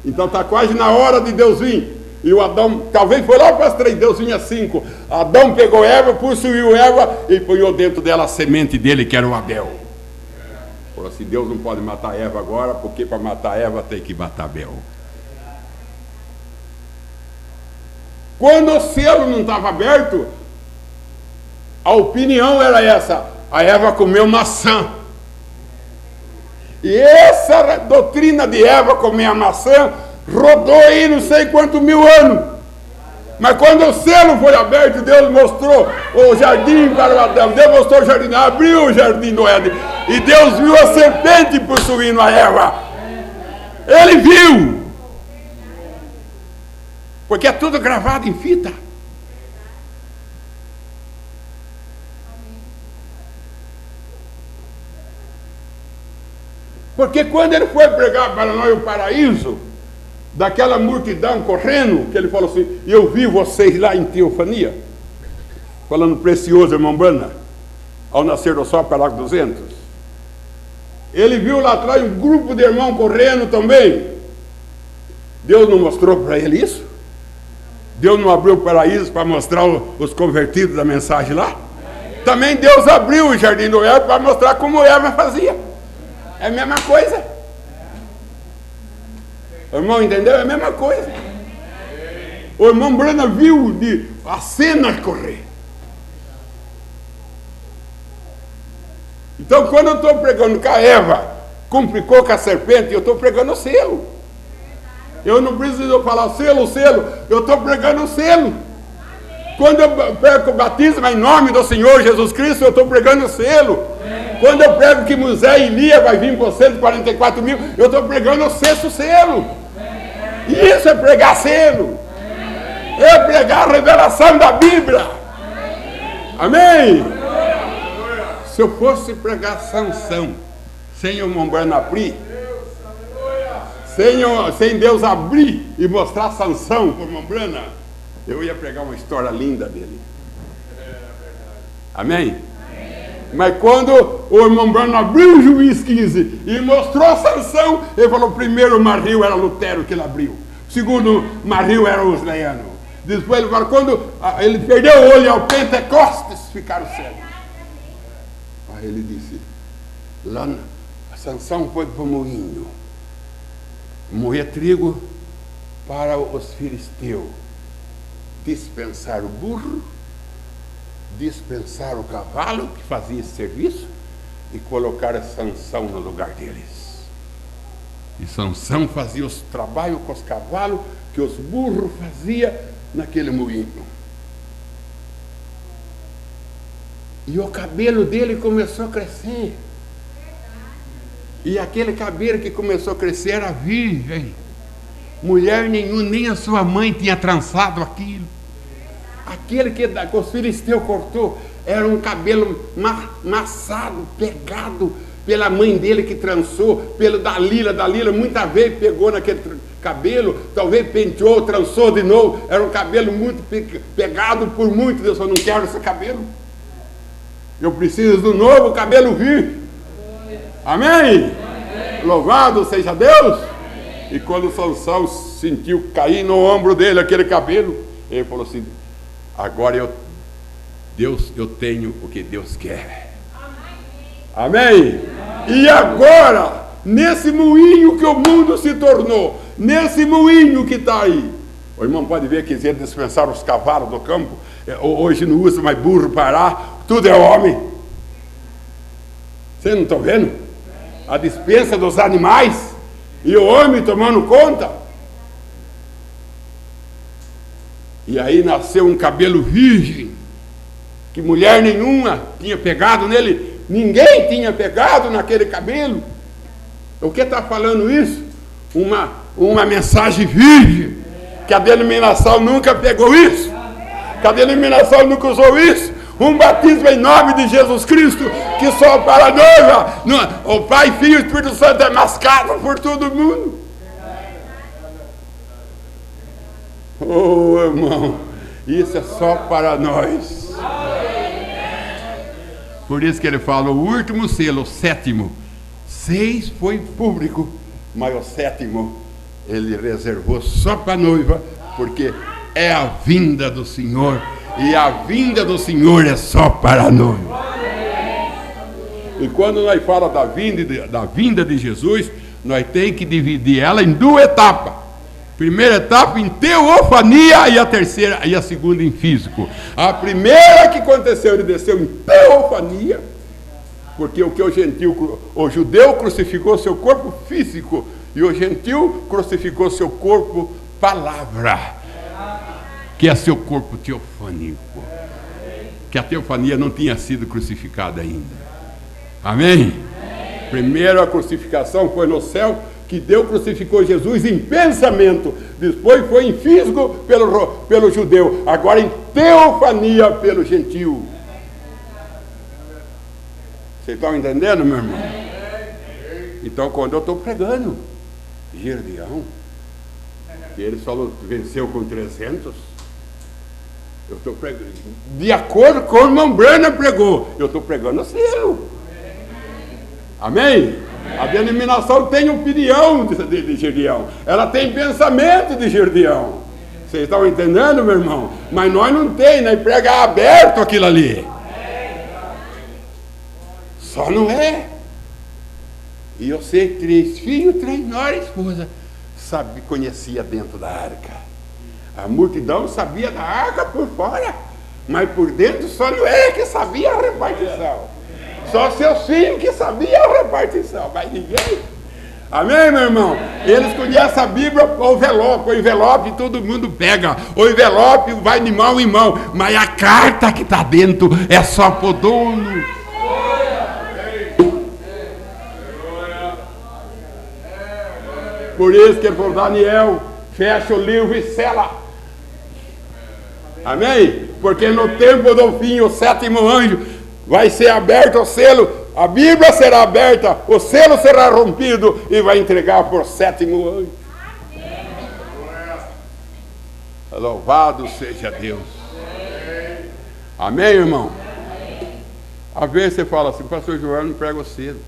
Então está quase na hora de Deus vir. E o Adão, talvez foi lá para as 3, Deus vinha 5. Adão pegou Eva, possuiu Eva e punhou dentro dela a semente dele, que era o Abel. Falou assim, Deus não pode matar Eva agora, porque para matar Eva tem que matar Abel. Quando o selo não estava aberto, a opinião era essa: a Eva comeu maçã. E essa doutrina de Eva comer a maçã rodou aí não sei quantos mil anos. Mas quando o selo foi aberto, Deus mostrou o jardim para o Adão. Deus mostrou o jardim, abriu o jardim do Éden. E Deus viu a serpente possuindo a Eva. Ele viu. Porque é tudo gravado em fita. Porque quando ele foi pregar para nós o paraíso, daquela multidão correndo, que ele falou assim, eu vi vocês lá em Teofania, falando precioso, irmão Brana, ao nascer do sol, parágrafo 200. Ele viu lá atrás um grupo de irmãos correndo também. Deus não mostrou para ele isso? Deus não abriu o paraíso para mostrar os convertidos da mensagem lá? Também Deus abriu o jardim do Éden para mostrar como Eva fazia. É a mesma coisa. O irmão entendeu? É a mesma coisa. O irmão Brana viu a cena correr. Então, quando eu estou pregando com a Eva, complicou com a serpente, eu estou pregando o selo. Eu não preciso falar selo, eu estou pregando o selo. Quando eu prego o batismo em nome do Senhor Jesus Cristo, eu estou pregando o selo. Quando eu prego que Moisés e Elias vai vir com 144 mil, eu estou pregando o 6º selo. Isso é pregar selo. É pregar a revelação da Bíblia. Amém? Se eu fosse pregar Sansão, sem o irmão Brana abrir, sem Deus abrir e mostrar Sansão para o irmão Brana, eu ia pregar uma história linda dele. Amém? Mas quando o irmão Brana abriu o Juiz 15 e mostrou Sansão, ele falou, primeiro Marril era Lutero que ele abriu, segundo Marril era Wesleyano. Depois ele falou, quando ele perdeu o olho ao Pentecostes, ficaram cegos. Aí ele disse, lá Sansão foi para o moinho, moer trigo para os filisteus, dispensar o burro, dispensar o cavalo que fazia esse serviço e colocar a Sansão no lugar deles. E Sansão fazia os trabalhos com os cavalos que os burros faziam naquele moinho. E o cabelo dele começou a crescer. E aquele cabelo que começou a crescer era virgem. Mulher nenhuma, nem a sua mãe tinha trançado aquilo. Aquele que os filisteus cortou era um cabelo maçado, pegado pela mãe dele que trançou, pelo Dalila muitas vezes pegou naquele cabelo, talvez penteou, trançou de novo, era um cabelo muito pegado por muito. Deus, eu não quero esse cabelo, eu preciso do novo cabelo virgem. Amém? Amém? Louvado seja Deus. Amém. E quando Sansão sentiu cair no ombro dele aquele cabelo, ele falou assim, agora eu tenho o que Deus quer. Amém? E agora, nesse moinho que o mundo se tornou, nesse moinho que está aí, o irmão pode ver que quiser dispensar os cavalos do campo, hoje não usa mais burro para arar, tudo é homem. Vocês não estão vendo? A dispensa dos animais e o homem tomando conta. E aí nasceu um cabelo virgem, que mulher nenhuma tinha pegado nele, ninguém tinha pegado naquele cabelo. O que está falando isso? Uma mensagem virgem, que a denominação nunca pegou isso, que a denominação nunca usou isso. Um batismo em nome de Jesus Cristo, que só para a noiva, o Pai, Filho e Espírito Santo é mascado por todo mundo. Oh, irmão, isso é só para nós. Por isso que ele fala, o último selo, o 7º, 6 foi público, mas o 7º ele reservou só para a noiva, porque é a vinda do Senhor, e a vinda do Senhor é só para nós. E quando nós falamos da vinda de Jesus, nós temos que dividir ela em duas etapas. Primeira etapa em teofania e a terceira e a segunda em físico. A primeira que aconteceu, ele desceu em teofania, porque o judeu crucificou seu corpo físico e o gentil crucificou seu corpo palavra, que é seu corpo teofânico, que a teofania não tinha sido crucificada ainda. Amém? Primeiro a crucificação foi no céu, que Deus crucificou Jesus em pensamento, depois foi em físico pelo judeu, agora em teofania pelo gentil. Vocês estão entendendo, meu irmão? Então, quando eu estou pregando Gideão, que ele falou, venceu com 300, eu estou pregando, de acordo com o irmão Branham pregou, eu estou pregando o selo. Amém? A denominação tem opinião de Gideão, ela tem pensamento de Gideão. Vocês estão entendendo, meu irmão? Mas nós não tem, nós prega aberto aquilo ali. Só não é. E eu sei, 3 filhos, 3 noras e esposa, conhecia dentro da arca. A multidão sabia da arca por fora, mas por dentro só não é que sabia a repartição. Só seus filhos que sabiam a repartição, mas ninguém. Amém, meu irmão? Eles conhecem a Bíblia, o envelope todo mundo pega, o envelope vai de mão em mão, mas a carta que está dentro é só para o dono. Por isso que ele falou, Daniel, fecha o livro e sela. Amém? Porque no tempo do fim, o 7º anjo vai ser aberto o selo, a Bíblia será aberta, o selo será rompido e vai entregar por 7º anjo. Louvado seja Deus. Amém, irmão? Às vezes você fala assim, pastor Joel, não prega o selo.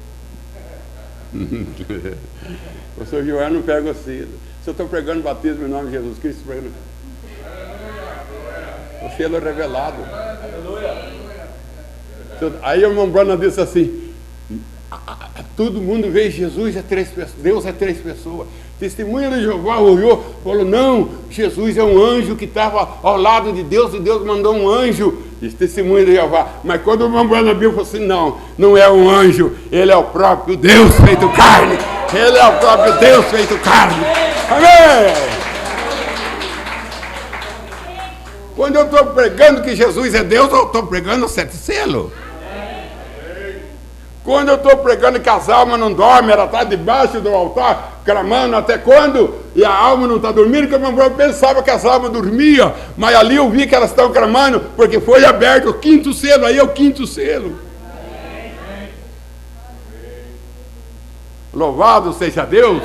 Pastor Joel, não prega o selo. Se eu estou pregando batismo em nome de Jesus Cristo, o selo é revelado. Aí o irmão Branham disse assim, todo mundo vê Jesus, Deus é 3 pessoas. Testemunha de Jeová olhou, falou, não, Jesus é um anjo que estava ao lado de Deus e Deus mandou um anjo. Disse, testemunha de Jeová. Mas quando o irmão Branham viu, falou assim, não é um anjo, ele é o próprio Deus feito carne. Ele é o próprio Deus feito carne. Amém! Quando eu estou pregando que Jesus é Deus, eu estou pregando o 7 selos. Quando eu estou pregando que as almas não dormem, ela está debaixo do altar, clamando até quando? E a alma não está dormindo, porque eu pensava que as almas dormiam, mas ali eu vi que elas estão clamando, porque foi aberto o 5º selo, aí é o 5º selo. Louvado seja Deus.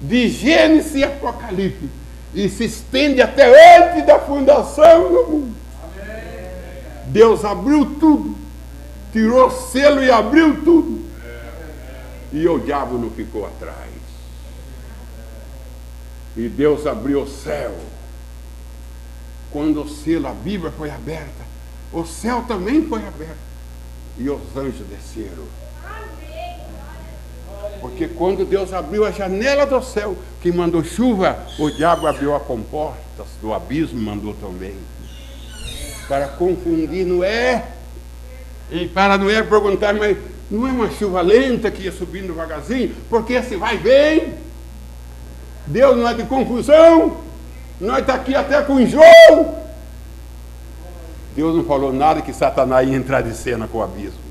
De Gênesis e Apocalipse, e se estende até antes da fundação do mundo. Deus abriu tudo, tirou o selo e abriu tudo, e o diabo não ficou atrás. E Deus abriu o céu. Quando o selo, a Bíblia foi aberta, o céu também foi aberto, e os anjos desceram. Porque quando Deus abriu a janela do céu, que mandou chuva, o diabo abriu as comportas do abismo, mandou também. Para confundir Noé. E para Noé perguntar, mas não é uma chuva lenta que ia subindo devagarzinho? Porque esse vai bem. Deus não é de confusão. Nós estamos aqui até com enjoo. Deus não falou nada que Satanás ia entrar de cena com o abismo.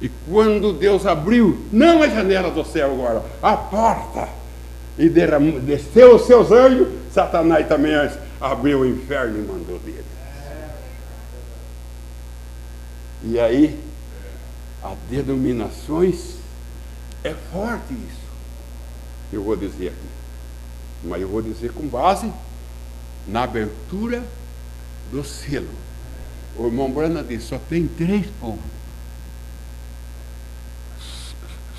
E quando Deus abriu, não a janela do céu agora, a porta, e desceu os seus anjos, Satanás também abriu o inferno e mandou dele. E aí, as denominações, é forte isso. Eu vou dizer aqui, mas eu vou dizer com base na abertura do selo. O irmão Branham disse, só tem 3 povos.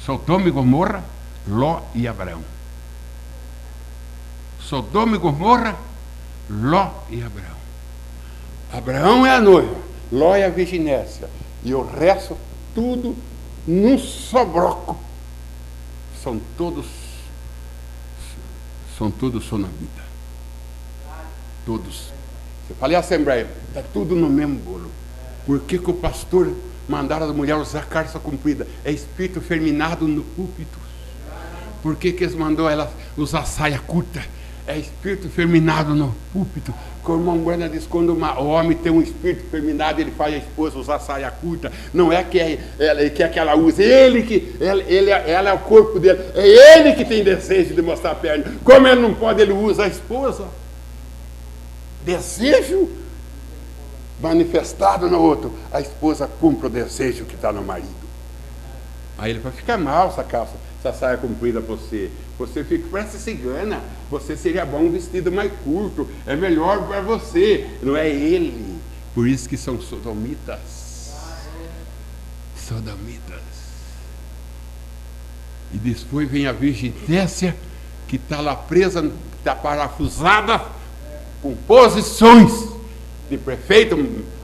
Sodoma e Gomorra, Ló e Abraão. Sodoma e Gomorra, Ló e Abraão. Abraão é a noiva, Ló é a virginécia, e o resto tudo num só bloco. São todos sonamitas. Todos. Eu falei assembleia, está tudo no mesmo bolo. Por que o pastor mandaram as mulheres usar calça comprida? É espírito feminado no púlpito. Por que eles mandou elas usar saia curta? É espírito feminado no púlpito. Como o irmão Brana diz, quando o homem tem um espírito feminado, ele faz a esposa usar saia curta. Não é que ela use, ela é o corpo dele. É ele que tem desejo de mostrar a perna. Como ele não pode, ele usa a esposa. Desejo manifestado no outro. A esposa cumpre o desejo que está no marido. Aí ele vai ficar mal essa calça, essa saia comprida para você. Você fica, parece cigana. Você seria bom um vestido mais curto. É melhor para você. Não é ele. Por isso que são sodomitas. Sodomitas. E depois vem a virginécia, que está lá presa, está parafusada, com posições de prefeito,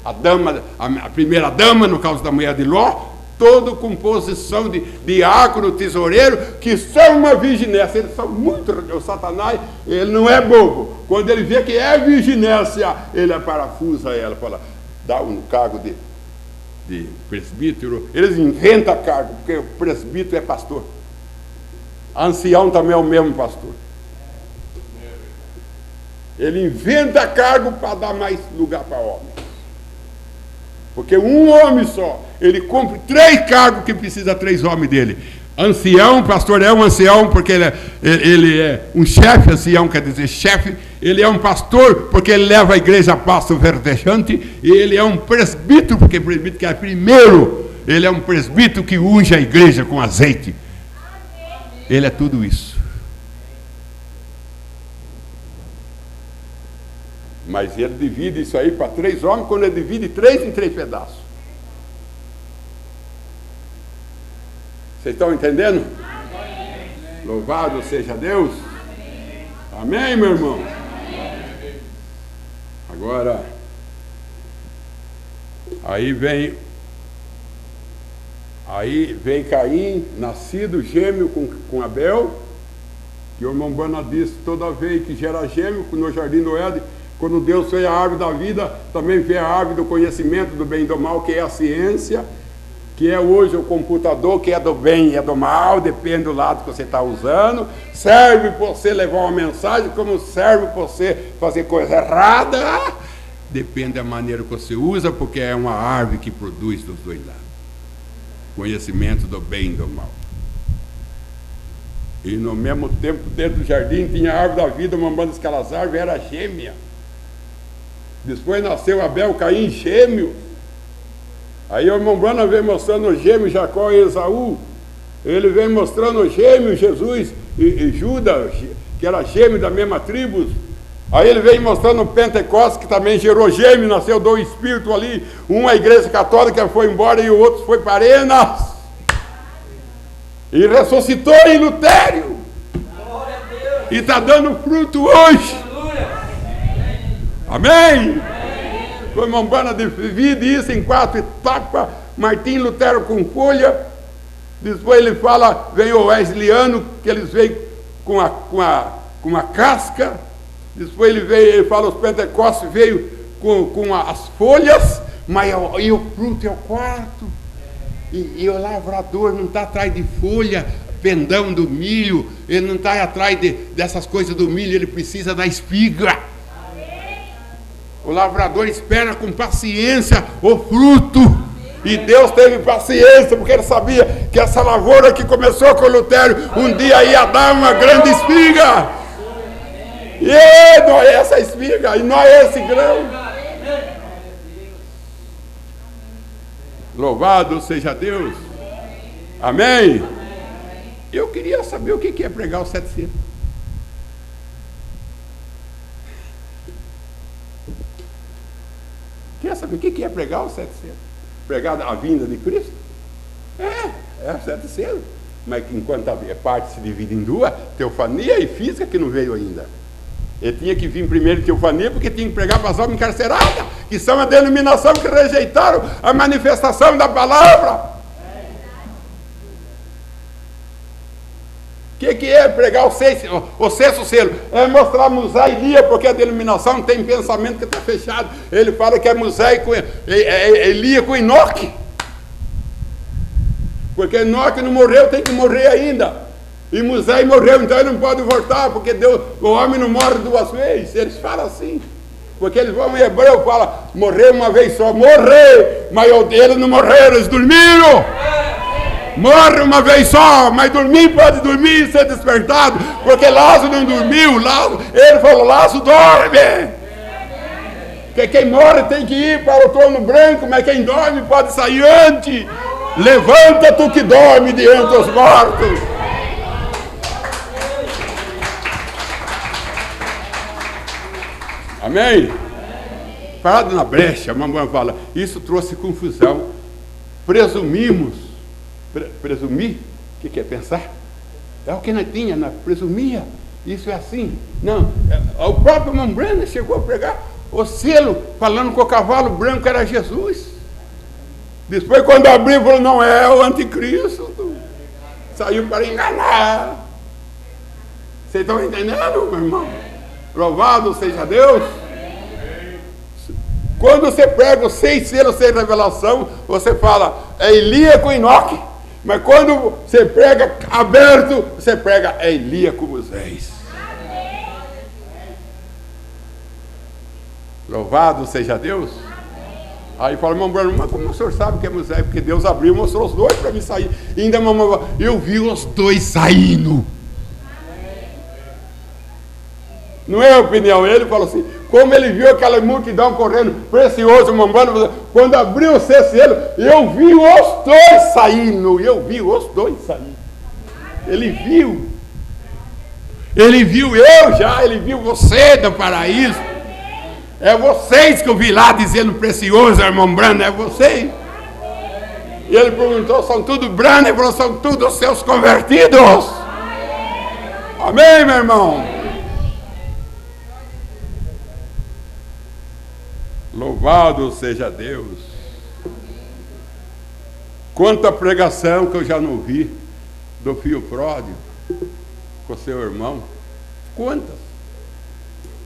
a primeira dama, no caso da mulher de Ló, todo com posição de diácono, tesoureiro, que são uma virginécia. Eles são muito. O Satanás, ele não é bobo. Quando ele vê que é virginécia, ele parafusa ela, fala, dá um cargo de presbítero. Eles inventam cargo, porque o presbítero é pastor. Ancião também é o mesmo pastor. Ele inventa cargo para dar mais lugar para homem. Porque um homem só, ele cumpre 3 cargos que precisa 3 homens dele. Ancião, pastor é um ancião porque ele é um chefe, ancião quer dizer chefe. Ele é um pastor porque ele leva a igreja a passo verdejante. E ele é um presbítero, porque presbítero que é primeiro. Ele é um presbítero que unge a igreja com azeite. Ele é tudo isso. Mas ele divide isso aí para 3 homens, quando ele divide 3 em 3 pedaços. Vocês estão entendendo? Amém. Louvado seja Deus. Amém, amém meu irmão? Amém. Agora, aí vem Caim, nascido gêmeo com Abel, que o irmão Bana disse, toda vez que gera gêmeo, no jardim do Éden, quando Deus fez a árvore da vida, também fez a árvore do conhecimento do bem e do mal, que é a ciência, que é hoje o computador, que é do bem e é do mal, depende do lado que você está usando. Serve para você levar uma mensagem, como serve para você fazer coisa errada. Depende da maneira que você usa, porque é uma árvore que produz dos 2 lados. Conhecimento do bem e do mal. E no mesmo tempo, dentro do jardim, tinha a árvore da vida, uma banda de aquelas árvores, era gêmea. Depois nasceu Abel, Caim, gêmeo. Aí o irmão Brana vem mostrando o gêmeo Jacó e Esaú. Ele vem mostrando o gêmeo Jesus e Judas, que era gêmeo da mesma tribo. Aí ele vem mostrando o Pentecostes, que também gerou gêmeo, nasceu 2 espíritos ali. Um a igreja católica foi embora e o outro foi para Arenas. E ressuscitou em Lutério. E está dando fruto hoje. Amém? O irmão Bana divide isso em 4 etapas. Martim Lutero com folha. Depois ele fala, veio o Wesleyano, que eles veio com a casca. Depois ele fala, os Pentecostes veio com as folhas, mas e o fruto é o 4. E o lavrador não está atrás de folha, pendão do milho, ele não está atrás dessas coisas do milho, ele precisa da espiga. O lavrador espera com paciência o fruto. E Deus teve paciência, porque ele sabia que essa lavoura que começou com Lutério, um dia ia dar uma grande espiga. E não é essa espiga, e não é esse grão. Louvado seja Deus. Amém? Eu queria saber o que é pregar os 700. Quer saber o que é pregar os 700? Pregar a vinda de Cristo? É 700. Mas enquanto a parte se divide em 2, teofania e física que não veio ainda. Ele tinha que vir primeiro em Teofania, porque tinha que pregar para as almas encarceradas, que são a denominação que rejeitaram a manifestação da palavra. O que é pregar o sexto selo? É mostrar mosailia, porque a denominação tem pensamento que está fechado. Ele fala que é mosaico, Elia com Enoque. Porque Enoque não morreu, tem que morrer ainda. E Moisés morreu, então ele não pode voltar, porque Deus, o homem não morre duas vezes. Eles falam assim. Porque eles vão em hebreu, falam, morreu uma vez só, morrer, mas eles não morreram, eles dormiram. Morre uma vez só, mas dormir pode dormir e ser despertado, porque Lázaro não dormiu, ele falou, Lázaro dorme. Porque quem morre tem que ir para o trono branco, mas quem dorme pode sair antes. Levanta tu que dorme diante dos mortos. Amém? Parado na brecha, a mamãe fala, isso trouxe confusão. Presumimos. Presumir? O que é pensar? É o que nós tinha, nós presumia. Isso é assim. Não, o próprio Mambrana chegou a pregar o selo, falando que o cavalo branco era Jesus. Depois, quando abriu, falou, não é o anticristo. Saiu para enganar. Vocês estão entendendo, meu irmão? Louvado seja Deus. Quando você prega os 6 selos, 6 revelação, você fala, é Elia com Enoque. Mas quando você prega aberto, você prega, é Elia com Moisés. Louvado seja Deus. Aí fala, irmão Bruno, mas como o senhor sabe que é Moisés? Porque Deus abriu e mostrou os dois para mim sair. E ainda mamãe, eu vi os dois saindo. Não é a opinião, ele falou assim, como ele viu aquela multidão correndo, precioso, mambando, quando abriu o sexto selo, eu vi os dois saindo, ele viu eu já, ele viu você do paraíso, é vocês que eu vi lá dizendo precioso, irmão Brando, é vocês. E ele perguntou, são tudo Brando? Ele falou, são todos seus convertidos. Amém, meu irmão? Louvado seja Deus. Quanta pregação que eu já não vi do filho pródigo com seu irmão. Quantas?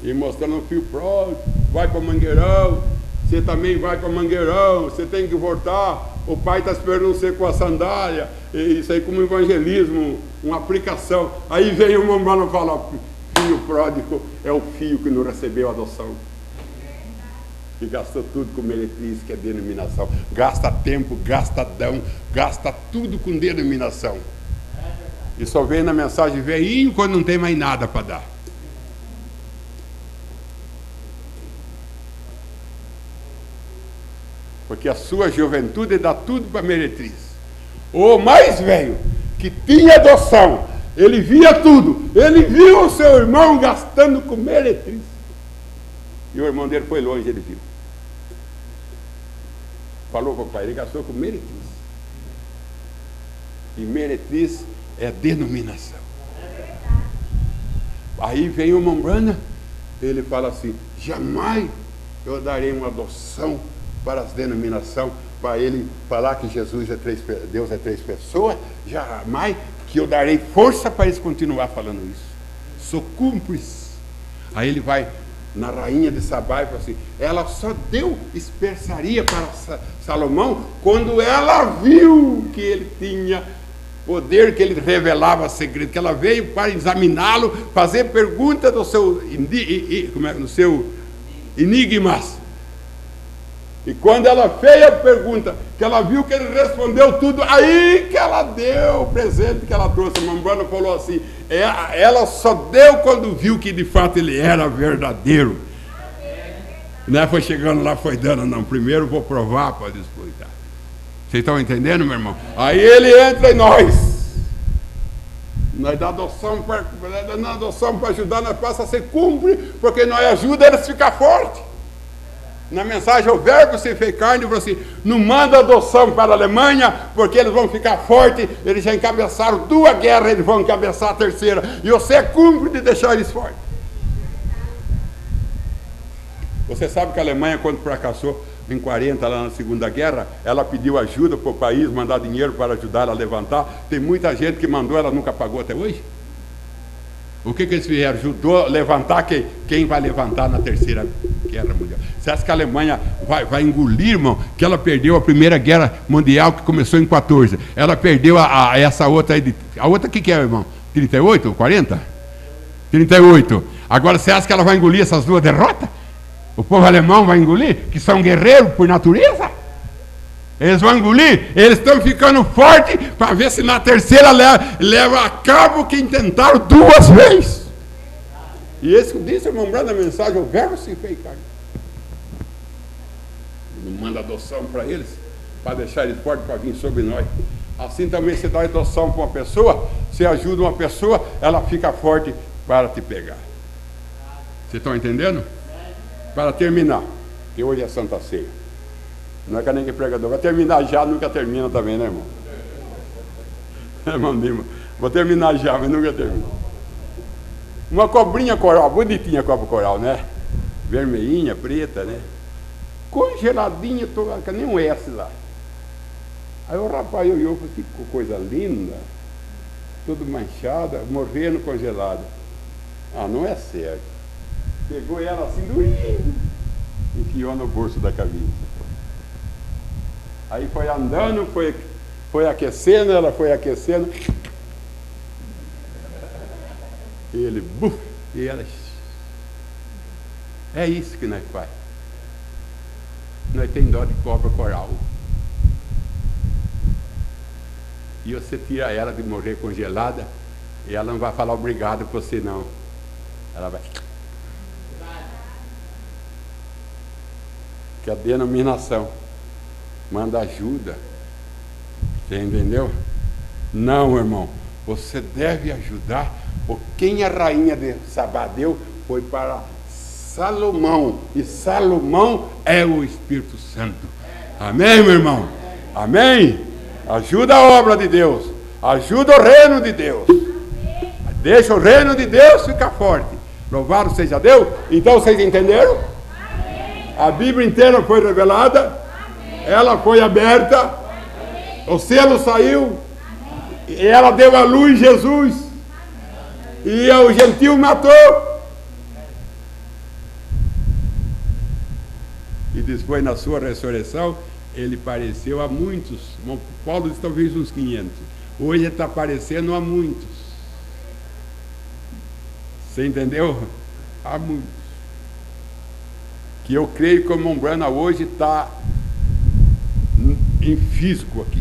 E mostrando o filho pródigo, vai para Mangueirão, você também vai para Mangueirão, você tem que voltar, o pai está esperando você com a sandália, isso aí como evangelismo, uma aplicação. Aí vem o mamãe e fala, filho pródigo é o filho que não recebeu a adoção. E gastou tudo com meretriz, que é denominação. Gasta tempo, gasta dão, gasta tudo com denominação. E só vem na mensagem veinho quando não tem mais nada para dar. Porque a sua juventude dá tudo para meretriz. O mais velho, que tinha adoção, ele via tudo. Ele viu o seu irmão gastando com meretriz. E o irmão dele foi longe, ele viu. Falou para o pai, ele gastou com meretriz. E meretriz é denominação. Aí vem o Mambrana, ele fala assim, jamais eu darei uma adoção para as denominações, para ele falar que Deus é 3 pessoas, jamais que eu darei força para eles continuar falando isso. Sou cúmplice. Aí ele vai na rainha de Sabá e fala assim, ela só deu especiaria para Salomão quando ela viu que ele tinha poder, que ele revelava segredo, que ela veio para examiná-lo, fazer perguntas do seu enigmas. E quando ela fez a pergunta, que ela viu que ele respondeu tudo, aí que ela deu o presente que ela trouxe. A Mambrana falou assim, ela só deu quando viu que de fato ele era verdadeiro. Não é, foi chegando lá, foi dando, não. Primeiro vou provar para desfrutar. Vocês estão entendendo, meu irmão? Aí ele entra em nós. Nós dá adoção para ajudar, nós passa a ser cumpre, porque nós ajuda eles a ficar fortes. Na mensagem, o verbo se fez carne e falou assim, não manda adoção para a Alemanha, porque eles vão ficar fortes, eles já encabeçaram 2 guerras, eles vão encabeçar a 3ª, e você é cúmplice de deixar eles fortes. Você sabe que a Alemanha, quando fracassou em 40, lá na Segunda Guerra, ela pediu ajuda para o país, mandar dinheiro para ajudar ela a levantar. Tem muita gente que mandou, ela nunca pagou até hoje. O que eles fizeram? Ajudou a levantar quem vai levantar na Terceira Guerra Mundial. Você acha que a Alemanha vai engolir, irmão, que ela perdeu a Primeira Guerra Mundial, que começou em 14. Ela perdeu essa outra aí. A outra que é, irmão? 38 ou 40? 38. Agora você acha que ela vai engolir essas duas derrotas? O povo alemão vai engolir? Que são guerreiros por natureza? Eles vão engolir? Eles estão ficando fortes para ver se na terceira leva a cabo quem tentaram 2 vezes. E esse disse, irmão, a mensagem, o verbo se fez carne. Não manda adoção para eles, para deixar eles fortes para vir sobre nós. Assim também você dá adoção para uma pessoa, você ajuda uma pessoa, ela fica forte para te pegar. Vocês estão entendendo? Para terminar, que hoje é Santa Ceia. Não é que nem que pregador, vai terminar já, nunca termina também, né, irmão? Irmão Dima, vou terminar já, mas nunca termina. Uma cobrinha coral, bonitinha a cobra coral, né? Vermelhinha, preta, né? Congeladinha, que nem um S lá. Aí o rapaz olhou e falou, que coisa linda, tudo manchada, morrendo congelada. Ah, não é certo. Pegou ela assim, durinho, enfiou no bolso da camisa. Aí foi andando, foi aquecendo, ela foi aquecendo. E ele, buf, e ela... É isso que nós faz. Nós temos dó de cobra coral. E você tira ela de morrer congelada, e ela não vai falar obrigado por você, não. Ela vai... Que a denominação manda ajuda. Você entendeu? Não, irmão. Você deve ajudar. Quem a rainha de Sabá deu foi para Salomão. E Salomão é o Espírito Santo. Amém, meu irmão? Amém? Ajuda a obra de Deus. Ajuda o reino de Deus. Deixa o reino de Deus ficar forte. Louvado seja Deus. Então vocês entenderam? A Bíblia inteira foi revelada. Ela foi aberta, o selo saiu, e ela deu à luz Jesus, e o gentil matou. E depois, na sua ressurreição, ele apareceu a muitos. Paulo disse talvez uns 500. Hoje ele está aparecendo a muitos. Você entendeu? A muitos. Que eu creio que o Mombrana hoje está em físico aqui,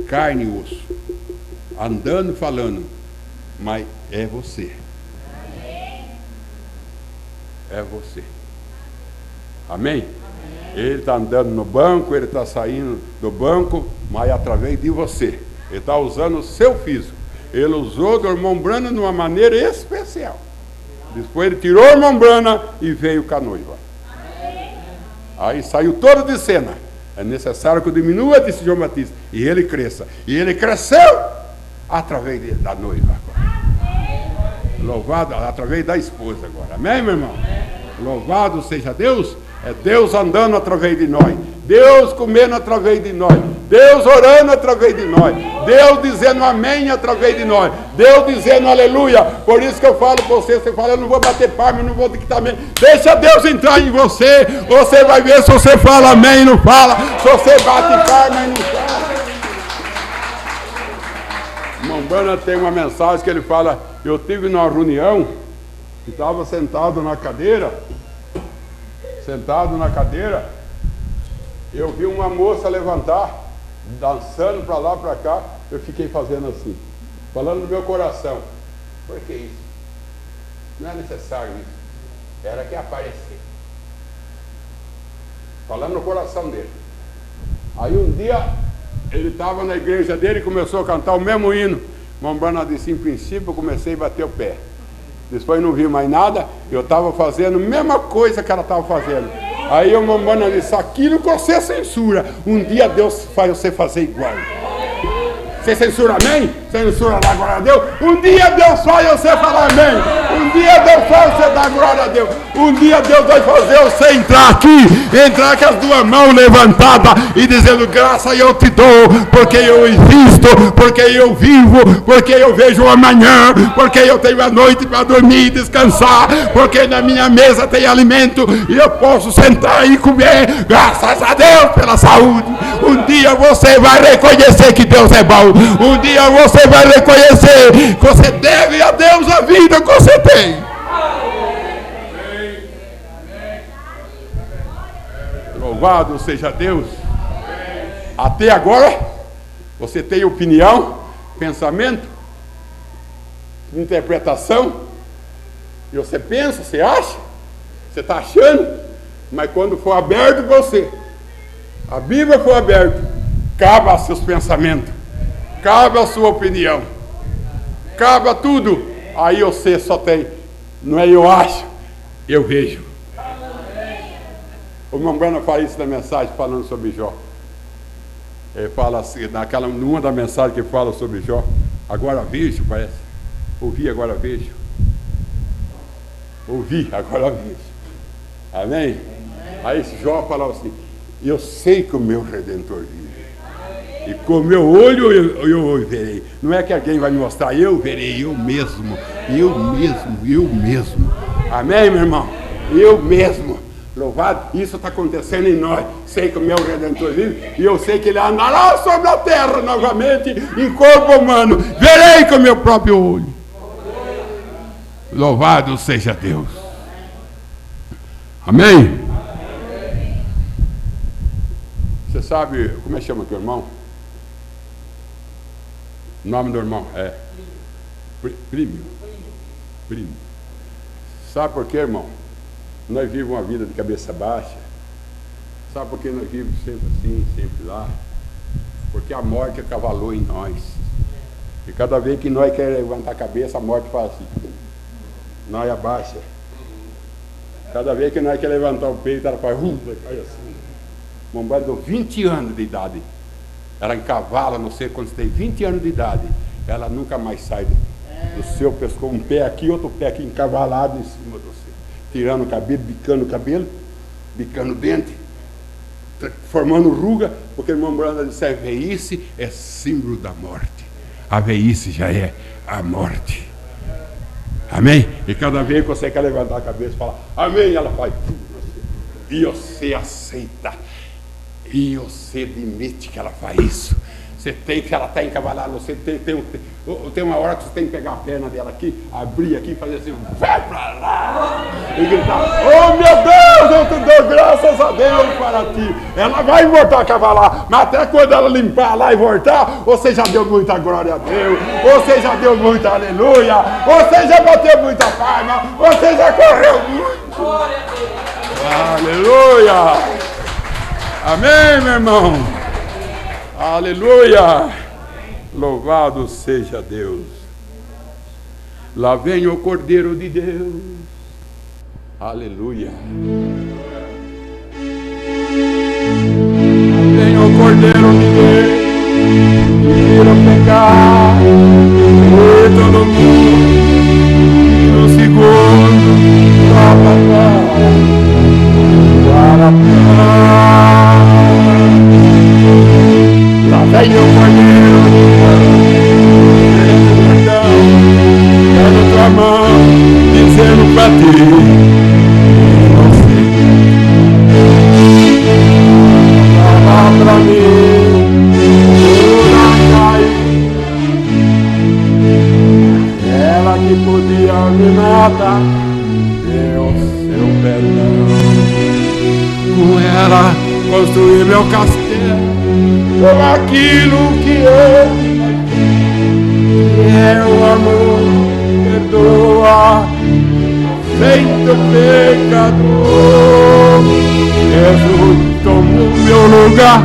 carne e osso, andando, falando, mas é você. É você. Amém? Ele está andando no banco, ele está saindo do banco, mas através de você. Ele está usando o seu físico. Ele usou do irmão Brana de uma maneira especial. Depois ele tirou o irmão Brana e veio com a noiva. Aí saiu todo de cena. É necessário que eu diminua, disse João Batista, e ele cresça. E ele cresceu através da noiva agora. Louvado, através da esposa agora. Amém, meu irmão? Louvado seja Deus. É Deus andando através de nós. Deus comendo através de nós. Deus orando através de nós. Deus dizendo amém através de nós. Deus dizendo aleluia. Por isso que eu falo para você, você fala, eu não vou bater palma, eu não vou dictar amém. Deixa Deus entrar em você. Você vai ver se você fala amém e não fala. Se você bate palma e não fala. Irmão Brana tem uma mensagem que ele fala, eu tive numa reunião, e estava sentado na cadeira, eu vi uma moça levantar, dançando para lá, para cá, eu fiquei fazendo assim, falando no meu coração, por que isso? Não é necessário isso, era que aparecer, falando no coração dele. Aí um dia, ele estava na igreja dele e começou a cantar o mesmo hino. Mombrana disse, em princípio eu comecei a bater o pé, depois não vi mais nada, eu estava fazendo a mesma coisa que ela estava fazendo. Aí o Mombrana disse, aquilo que você censura, um dia Deus faz você fazer igual. Você censura amém? Censura dar glória a Deus? Um dia Deus faz você falar amém. Um dia Deus faz você dar glória a Deus. Um dia Deus vai fazer você entrar aqui, entrar com as duas mãos levantadas e dizendo: graça eu te dou, porque eu existo, porque eu vivo, porque eu vejo o amanhã, porque eu tenho a noite para dormir e descansar, porque na minha mesa tem alimento e eu posso sentar e comer. Graças a Deus pela saúde. Um dia você vai reconhecer que Deus é bom. Um dia você vai reconhecer que você deve a Deus a vida que você tem. Louvado seja Deus. Até agora você tem opinião, pensamento, interpretação, e você pensa, você acha, você está achando, mas quando for aberto você, a Bíblia for aberta, cabe a seus pensamentos, cabe a sua opinião, cabe a tudo. Aí você só tem, não é eu acho, eu vejo. O irmão Brana fala isso na mensagem falando sobre Jó. Ele fala assim, numa da mensagem que fala sobre Jó, agora vejo, parece. Ouvi, agora vejo. Ouvi, agora vejo. Amém? Aí Jó falava assim: eu sei que o meu Redentor vive. E com o meu olho eu verei. Não é que alguém vai me mostrar, eu verei, eu mesmo. Amém, meu irmão? Eu mesmo. Louvado, isso está acontecendo em nós. Sei que o meu Redentor vive e eu sei que ele andará sobre a terra novamente em corpo humano. Verei com o meu próprio olho. Louvado seja Deus. Amém? Você sabe, como é que chama teu irmão? O nome do irmão é Primo. Sabe por quê, irmão? Nós vivemos uma vida de cabeça baixa. Sabe por que nós vivemos sempre assim, sempre lá? Porque a morte acavalou em nós. E cada vez que nós queremos levantar a cabeça, a morte faz assim. Nós abaixa. Cada vez que nós queremos levantar o peito, ela faz assim. Uma mulher de 20 anos de idade. Ela encavala, não sei quando você tem 20 anos de idade. Ela nunca mais sai do seu pescoço. Um pé aqui, outro pé aqui, encavalado em cima do seu. Tirando o cabelo, bicando o dente, formando ruga, porque o irmão Branda disse: a velhice é símbolo da morte. A velhice já é a morte. Amém? E cada vez que você quer levantar a cabeça e falar amém, ela faz tudo. E você aceita. E você admite que ela faz isso. Você tem que, ela está encavalada, você tem uma hora que você tem que pegar a perna dela aqui, abrir aqui e fazer assim, vai para lá, e gritar: oh meu Deus, eu te dou graças a Deus para ti. Ela vai voltar a cavalar, mas até quando ela limpar lá e voltar, você já deu muita glória a Deus, você já deu muita aleluia, você já bateu muita palma, você já correu muito. Glória a Deus. Aleluia. Amém, meu irmão. Aleluia! Louvado seja Deus. Lá vem o Cordeiro de Deus. Aleluia! Lá vem o Cordeiro de Deus, que tira o pecado de todo mundo. No segundo, lá vem o Cordeiro de Deus, dando tua mão, dizendo pra ti: você fala pra mim, ela que podia me matar, deu seu perdão. Com ela construí meu castelo, com aquilo que é o amor, perdoa, feito pecador. Jesus tomou meu lugar,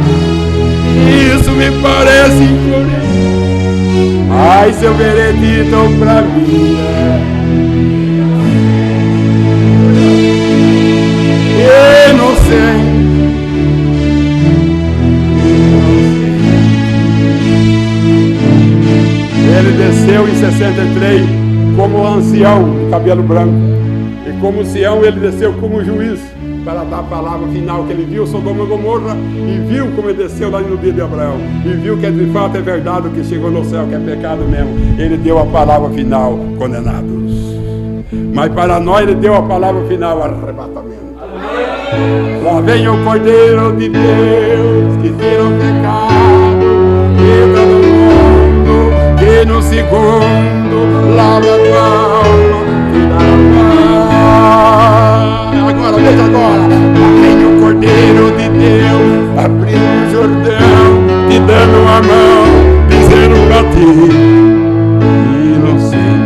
isso me parece incoerente, mas seu veredito pra mim é inocente. Ele desceu em 63 como ancião de cabelo branco, e como Sião, ele desceu como juiz para dar a palavra final, que ele viu Sodoma e Gomorra e viu como ele desceu lá no dia de Abraão e viu que de fato é verdade o que chegou no céu, que é pecado mesmo. Ele deu a palavra final, condenados. Mas para nós ele deu a palavra final, arrebatamento. Lá vem o Cordeiro de Deus que tira o pecado, entra no mundo, que no segundo lava a alma e dá a paz. Agora, veja agora, lá vem o Cordeiro de Deus, abrindo o Jordão, te dando a mão, dizendo pra ti, inocente.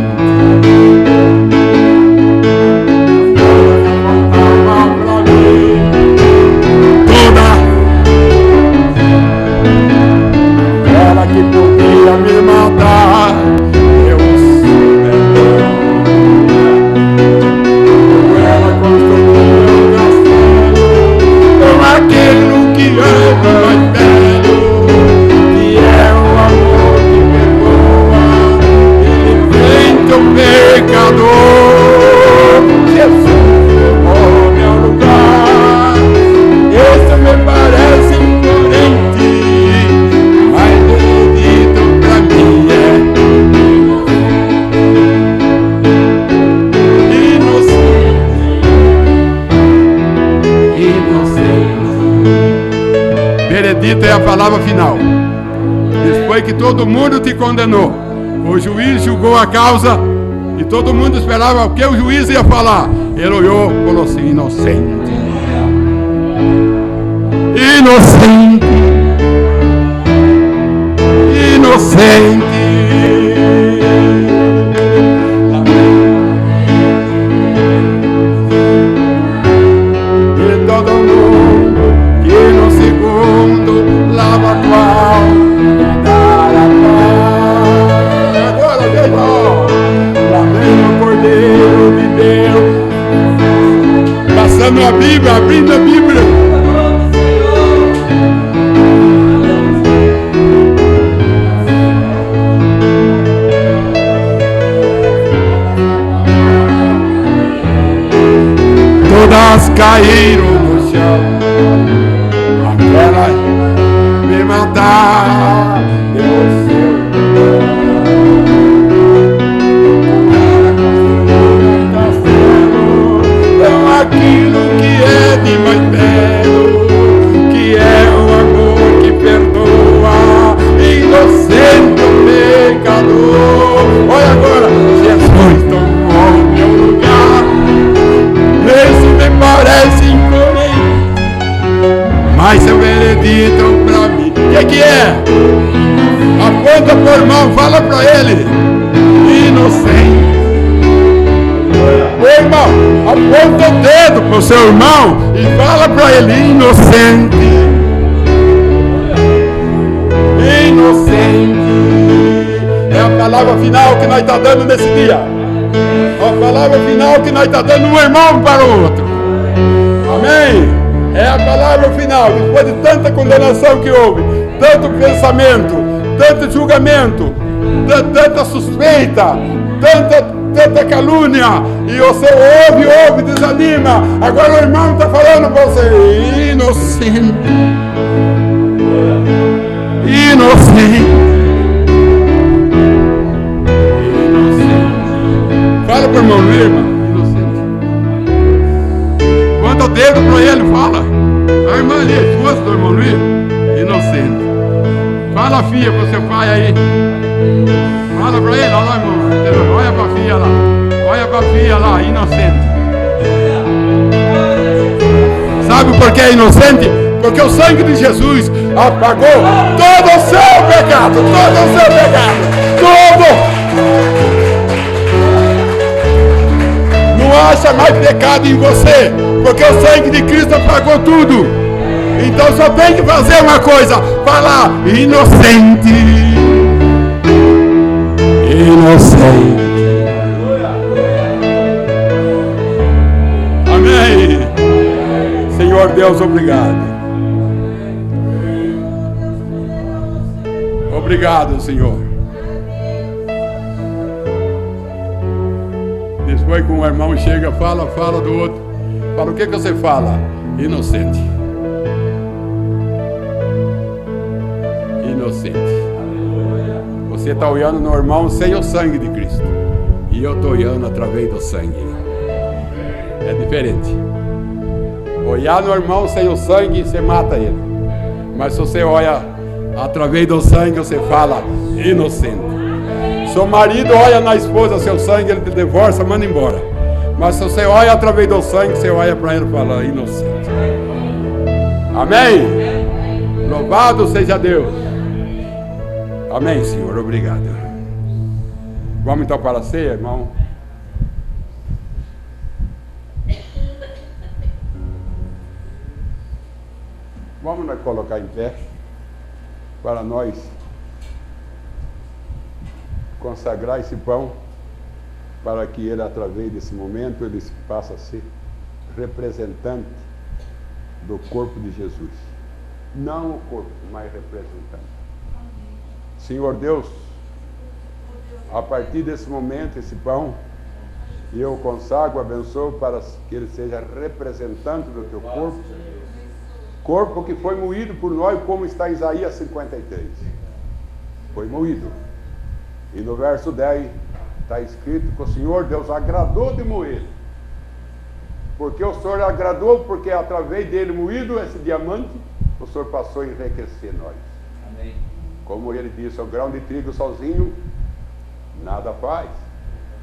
Que podia me matar, Deus perdoa. Ela construiu um castelo com aquele que é mais velho, que é o amor que perdoa. Ele enfrenta o pecador. Jesus tomou meu lugar. Isso me parece incoerente, mas veredito é a palavra final. Depois que todo mundo te condenou, o juiz julgou a causa e todo mundo esperava o que o juiz ia falar. Ele olhou e falou assim: inocente, inocente, inocente. E todo mundo que no segundo lava a qual dar a paz. Agora veja, lá vem o Cordeiro de Deus, passando a Bíblia, abrindo a Bíblia. Todas caíram no chão, aquela me matar, deu seu com aquilo que é de mais belo, que é o amor que perdoa, inocente o pecador. Olha agora, Jesus tomou meu lugar. Isso me parece incoerente, mas é um veredito pra mim. O que é? Aponta pro irmão, fala pra ele, inocente. Ô irmão, aponta o dedo pro seu irmão e fala pra ele, inocente. Inocente. É a palavra final que nós estamos dando nesse dia. A palavra final que nós estamos dando um irmão para o outro. Amém? É a palavra final. Depois de tanta condenação que houve, tanto pensamento, tanto julgamento, tanta suspeita, tanta calúnia, e você ouve, desanima. Agora o irmão está falando para você, inocente. Inocente. Fala para o irmão, irmã, inocente. Quando o dedo para ele, fala. A irmã ali, a esposa do irmão Luiz, inocente. Fala, filha, para o seu pai aí. Fala para ele, olha lá, irmão. Olha para a filha lá. Olha para a filha lá, inocente. Sabe por que é inocente? Porque o sangue de Jesus apagou todo o seu pecado. Todo o seu pecado. Todo. Não acha mais pecado em você, porque o sangue de Cristo apagou tudo. Então só tem que fazer uma coisa, falar inocente. Inocente. Amém. Senhor Deus, obrigado. Obrigado, Senhor. Depois que um irmão chega, fala do outro. Fala, o que você fala? Inocente. Inocente. Você está olhando no irmão sem o sangue de Cristo. E eu estou olhando através do sangue. É diferente. Olhar no irmão sem o sangue, você mata ele. Mas se você olha através do sangue, você fala inocente. Seu marido olha na esposa, seu sangue, ele te divorcia, manda embora. Mas se você olha através do sangue, você olha para ele e fala inocente. Amém? Louvado seja Deus. Amém, Senhor, obrigado. Vamos então para a ceia, irmão. Vamos nós colocar em pé para nós consagrar esse pão, para que ele, através desse momento, ele passe a ser representante do corpo de Jesus. Não o corpo, mas representante. Senhor Deus, a partir desse momento, esse pão, eu consagro, abençoo para que ele seja representante do teu corpo. Corpo que foi moído por nós, como está em Isaías 53. Foi moído. E no verso 10 está escrito que o Senhor Deus agradou de moer. Porque o Senhor agradou, porque através dele moído, esse diamante, o Senhor passou a enriquecer nós. Amém. Como ele disse, o grão de trigo sozinho nada faz.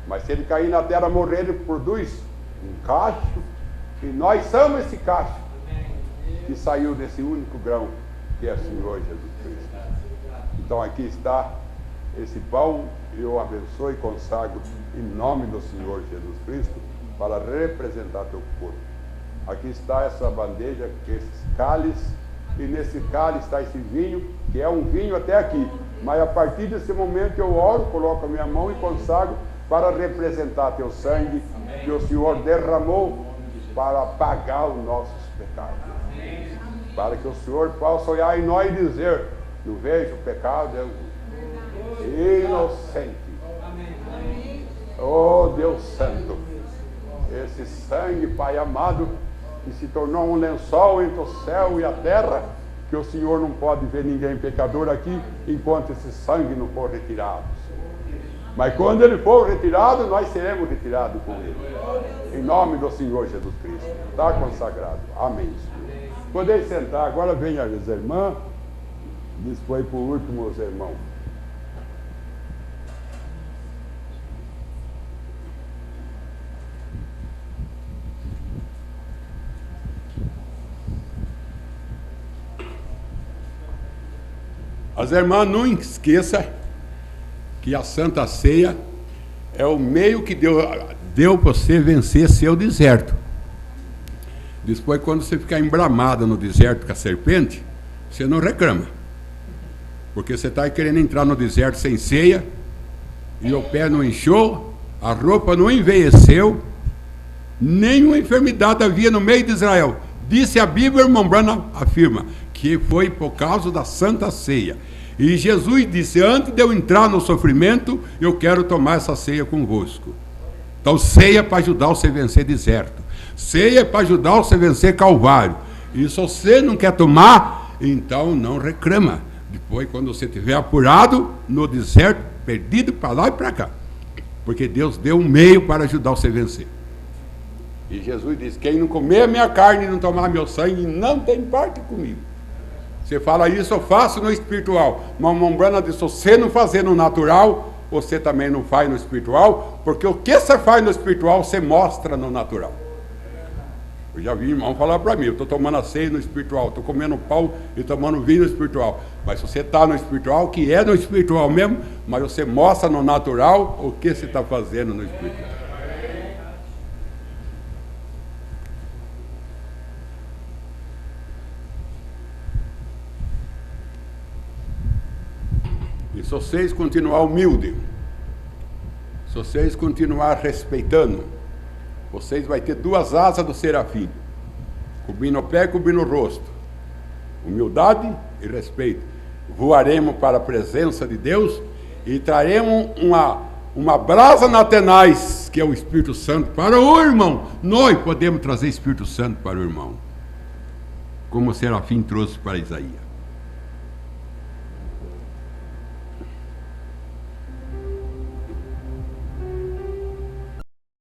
Mas se ele cair na terra morrer, ele produz um cacho. E nós somos esse cacho que saiu desse único grão, que é o Senhor Jesus Cristo. Então aqui está esse pão, eu abençoo e consagro em nome do Senhor Jesus Cristo, para representar teu corpo. Aqui está essa bandeja, esses cálices, e nesse cálice está esse vinho, que é um vinho até aqui. Mas a partir desse momento eu oro, coloco a minha mão e consagro para representar teu sangue, que o Senhor derramou para pagar os nossos pecados. Para que o Senhor possa olhar em nós e dizer, não vejo pecado, é inocente. Oh Deus Santo, esse sangue, Pai amado, que se tornou um lençol entre o céu e a terra, que o Senhor não pode ver ninguém pecador aqui, enquanto esse sangue não for retirado. Mas quando ele for retirado, nós seremos retirados com ele. Em nome do Senhor Jesus Cristo. Está consagrado. Amém, Senhor. Podeis sentar. Agora vem as irmãs. Depois, por último, os irmãos. As irmãs, não esqueçam que a Santa Ceia é o meio que deu para você vencer seu deserto. Depois, quando você ficar embramada no deserto com a serpente, você não reclama. Porque você está querendo entrar no deserto sem ceia, e o pé não inchou, a roupa não envelheceu, nenhuma enfermidade havia no meio de Israel. Disse a Bíblia, irmão Branham afirma, que foi por causa da Santa Ceia. E Jesus disse, antes de eu entrar no sofrimento, eu quero tomar essa ceia convosco. Então, ceia para ajudar você a vencer deserto. Ceia para ajudar você a vencer Calvário. E se você não quer tomar, então não reclama. Depois, quando você estiver apurado no deserto, perdido para lá e para cá. Porque Deus deu um meio para ajudar você a vencer. E Jesus disse, quem não comer a minha carne e não tomar meu sangue, não tem parte comigo. Você fala isso, eu faço no espiritual. Mas Mombrana disse, você não fazer no natural, você também não faz no espiritual, porque o que você faz no espiritual, você mostra no natural. Eu já vi irmão falar para mim, eu estou tomando a ceia no espiritual, estou comendo pão e tomando vinho no espiritual. Mas se você está no espiritual, que é no espiritual mesmo, mas você mostra no natural o que você está fazendo no espiritual. E se vocês continuar humilde, se vocês continuar respeitando, vocês vão ter duas asas do serafim, cobrindo o pé e cobrindo o rosto. Humildade e respeito. Voaremos para a presença de Deus e traremos uma brasa na tenaz, que é o Espírito Santo para o irmão. Nós podemos trazer Espírito Santo para o irmão, como o Serafim trouxe para Isaías.